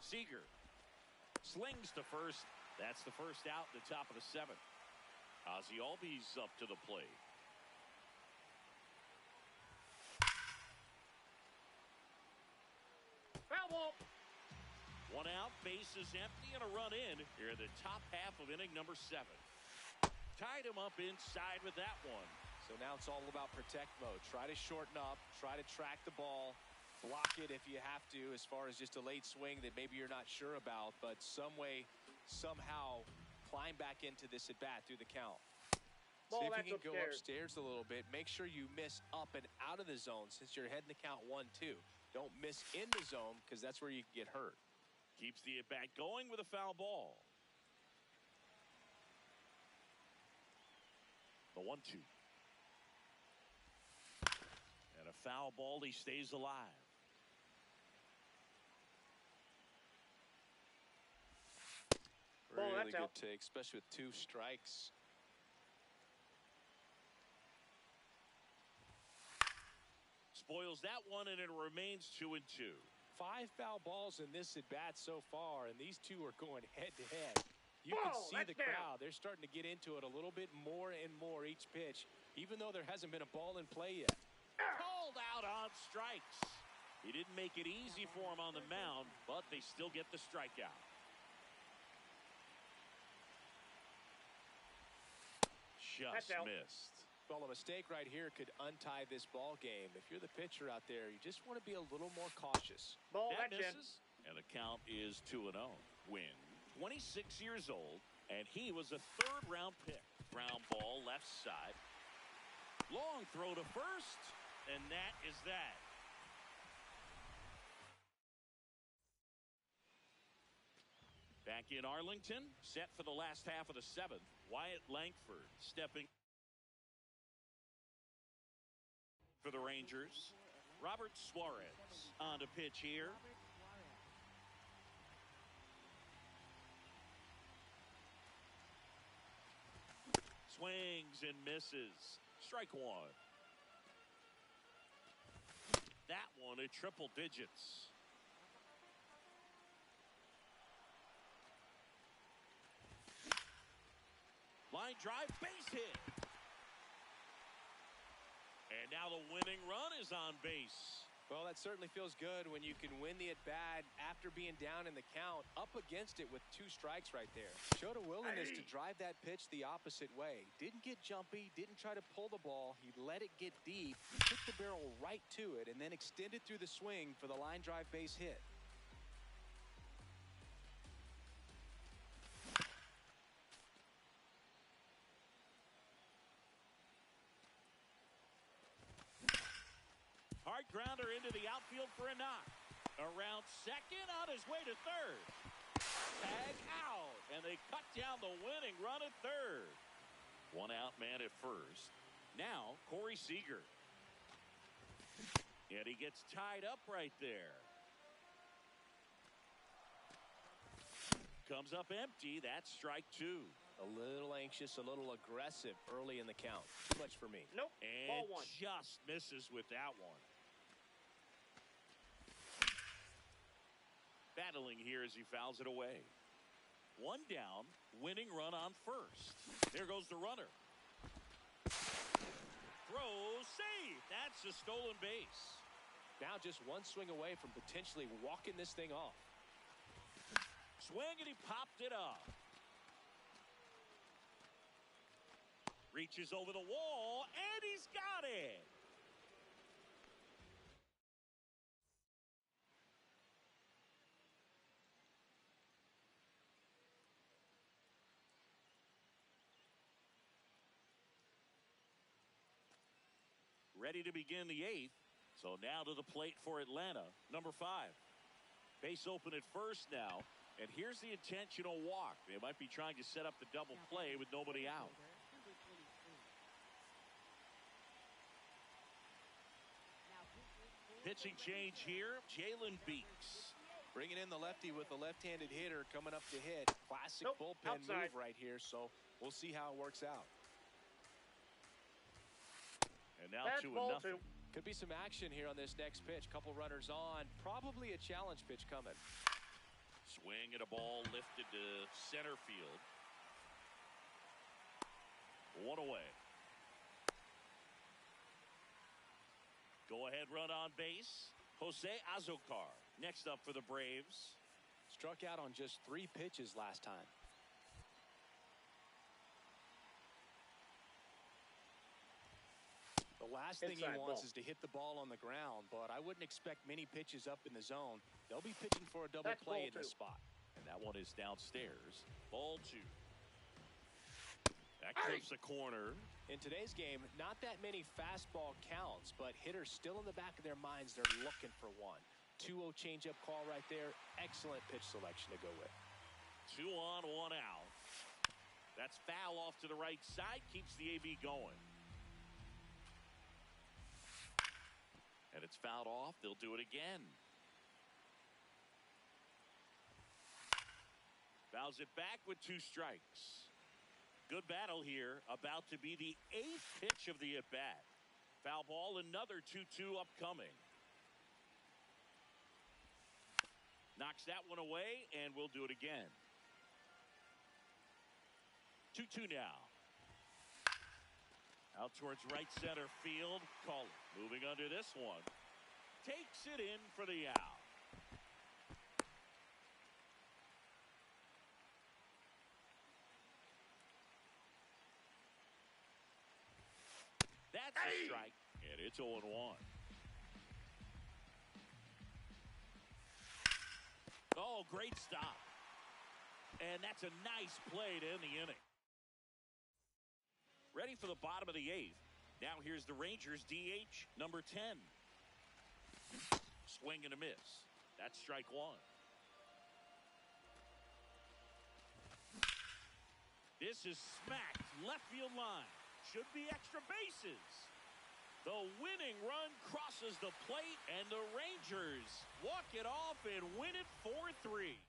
S1: Seager slings to first. That's the first out in the top of the 7th. Ozzie Albies up to the plate.
S7: Foul ball.
S1: One out, base is empty, and a run in here in the top half of inning number 7. Tied him up inside with that one.
S4: So now it's all about protect mode. Try to shorten up, try to track the ball, block it if you have to, as far as just a late swing that maybe you're not sure about, but some way, somehow climb back into this at bat through the count.
S7: Ball,
S4: See if you
S7: that's
S4: can go
S7: upstairs.
S4: upstairs a little bit. Make sure you miss up and out of the zone since you're heading the count 1-2. Don't miss in the zone because that's where you can get hurt.
S1: Keeps the at bat going with a foul ball. The 1-2. And a foul ball. He stays alive.
S7: Ball,
S4: Really
S7: that's
S4: good
S7: out.
S4: take, especially with 2 strikes.
S1: Spoils that one, and it remains 2-2.
S4: 5 foul balls in this at bat so far, and these two are going head to head. You can
S7: Ball,
S4: see
S7: that's
S4: the
S7: down.
S4: crowd. They're starting to get into it a little bit more and more each pitch, even though there hasn't been a ball in play yet.
S1: Called out on strikes. He didn't make it easy for him on the mound, but they still get the strikeout.
S7: That's
S1: Just
S7: out.
S1: missed.
S4: Well, a mistake right here could untie this ball game. If you're the pitcher out there, you just want to be a little more cautious.
S7: Ball,
S1: That
S7: that's in.
S1: misses, and the count is 2-0. Win, 26 years old, and he was a 3rd-round pick. Ground ball left side. Long throw to first, and that is that. Back in Arlington, set for the last half of the 7th. Wyatt Langford stepping for the Rangers. Robert Suarez on to pitch here.
S2: Robert Suarez.
S1: Swings and misses. Strike 1. That one at triple digits. Line drive, base hit. And now the winning run is on base.
S4: Well, that certainly feels good when you can win the at-bat after being down in the count, up against it with 2 strikes right there. Showed a willingness to drive that pitch the opposite way. Didn't get jumpy, didn't try to pull the ball. He let it get deep, took the barrel right to it, and then extended through the swing for the line drive base hit.
S1: Hard grounder into the outfield for a knock. Around second, on his way to third. Tag out, and they cut down the winning run at third. One out man at first. Now Corey Seager. And he gets tied up right there. Comes up empty. That's strike 2.
S4: A little anxious, a little aggressive early in the count. Too much for me.
S7: Nope. Ball
S1: And
S7: 1.
S1: just misses with that one. Battling here as he fouls it away. 1 down, winning run on first. There goes the runner. Throw, save. That's a stolen base.
S4: Now just 1 swing away from potentially walking this thing off.
S1: Swing, and he popped it up. Reaches over the wall, and he's got it. Ready to begin the 8th. So now to the plate for Atlanta, number 5. Base open at first now. And here's the intentional walk. They might be trying to set up the double play with nobody out.
S2: Number 23. Now
S1: Pitching change here, Jalen Beeks.
S4: Bringing in the lefty with the left-handed hitter coming up to hit. Classic
S7: Nope,
S4: bullpen
S7: outside.
S4: move right here, so we'll see how it works out.
S1: And now
S7: That's
S1: 2-0.
S7: ball 2.
S4: Could be some action here on this next pitch. Couple runners on. Probably a challenge pitch coming.
S1: Swing and a ball lifted to center field. 1 away. Go ahead run on base. Jose Azocar next up for the Braves.
S4: Struck out on just 3 pitches last time. The last thing he
S8: Inside
S4: wants
S8: ball.
S4: is to hit the ball on the ground, but I wouldn't expect many pitches up in the zone. They'll be pitching for a double
S8: That's
S4: play
S8: ball
S4: in this
S8: 2.
S4: spot.
S1: And that one is downstairs. Ball 2. That clips the corner.
S4: In today's game, not that many fastball counts, but hitters still in the back of their minds, they're looking for one. 2-0 changeup call right there. Excellent pitch selection to go with.
S1: 2 on, 1 out. That's foul off to the right side. Keeps the AB going. And it's fouled off. They'll do it again. Fouls it back with 2 strikes. Good battle here. About to be the 8th pitch of the at-bat. Foul ball, another 2-2 upcoming. Knocks that one away, and we'll do it again. 2-2 now. Out towards right center field. Call it. Moving under this one. Takes it in for the out. That's a strike, and it's 0-1. Oh, great stop. And that's a nice play to end the inning. Ready for the bottom of the 8th. Now here's the Rangers DH, number 10. Swing and a miss. That's strike 1. This is smacked left field line. Should be extra bases. The winning run crosses the plate, and the Rangers walk it off and win it 4-3.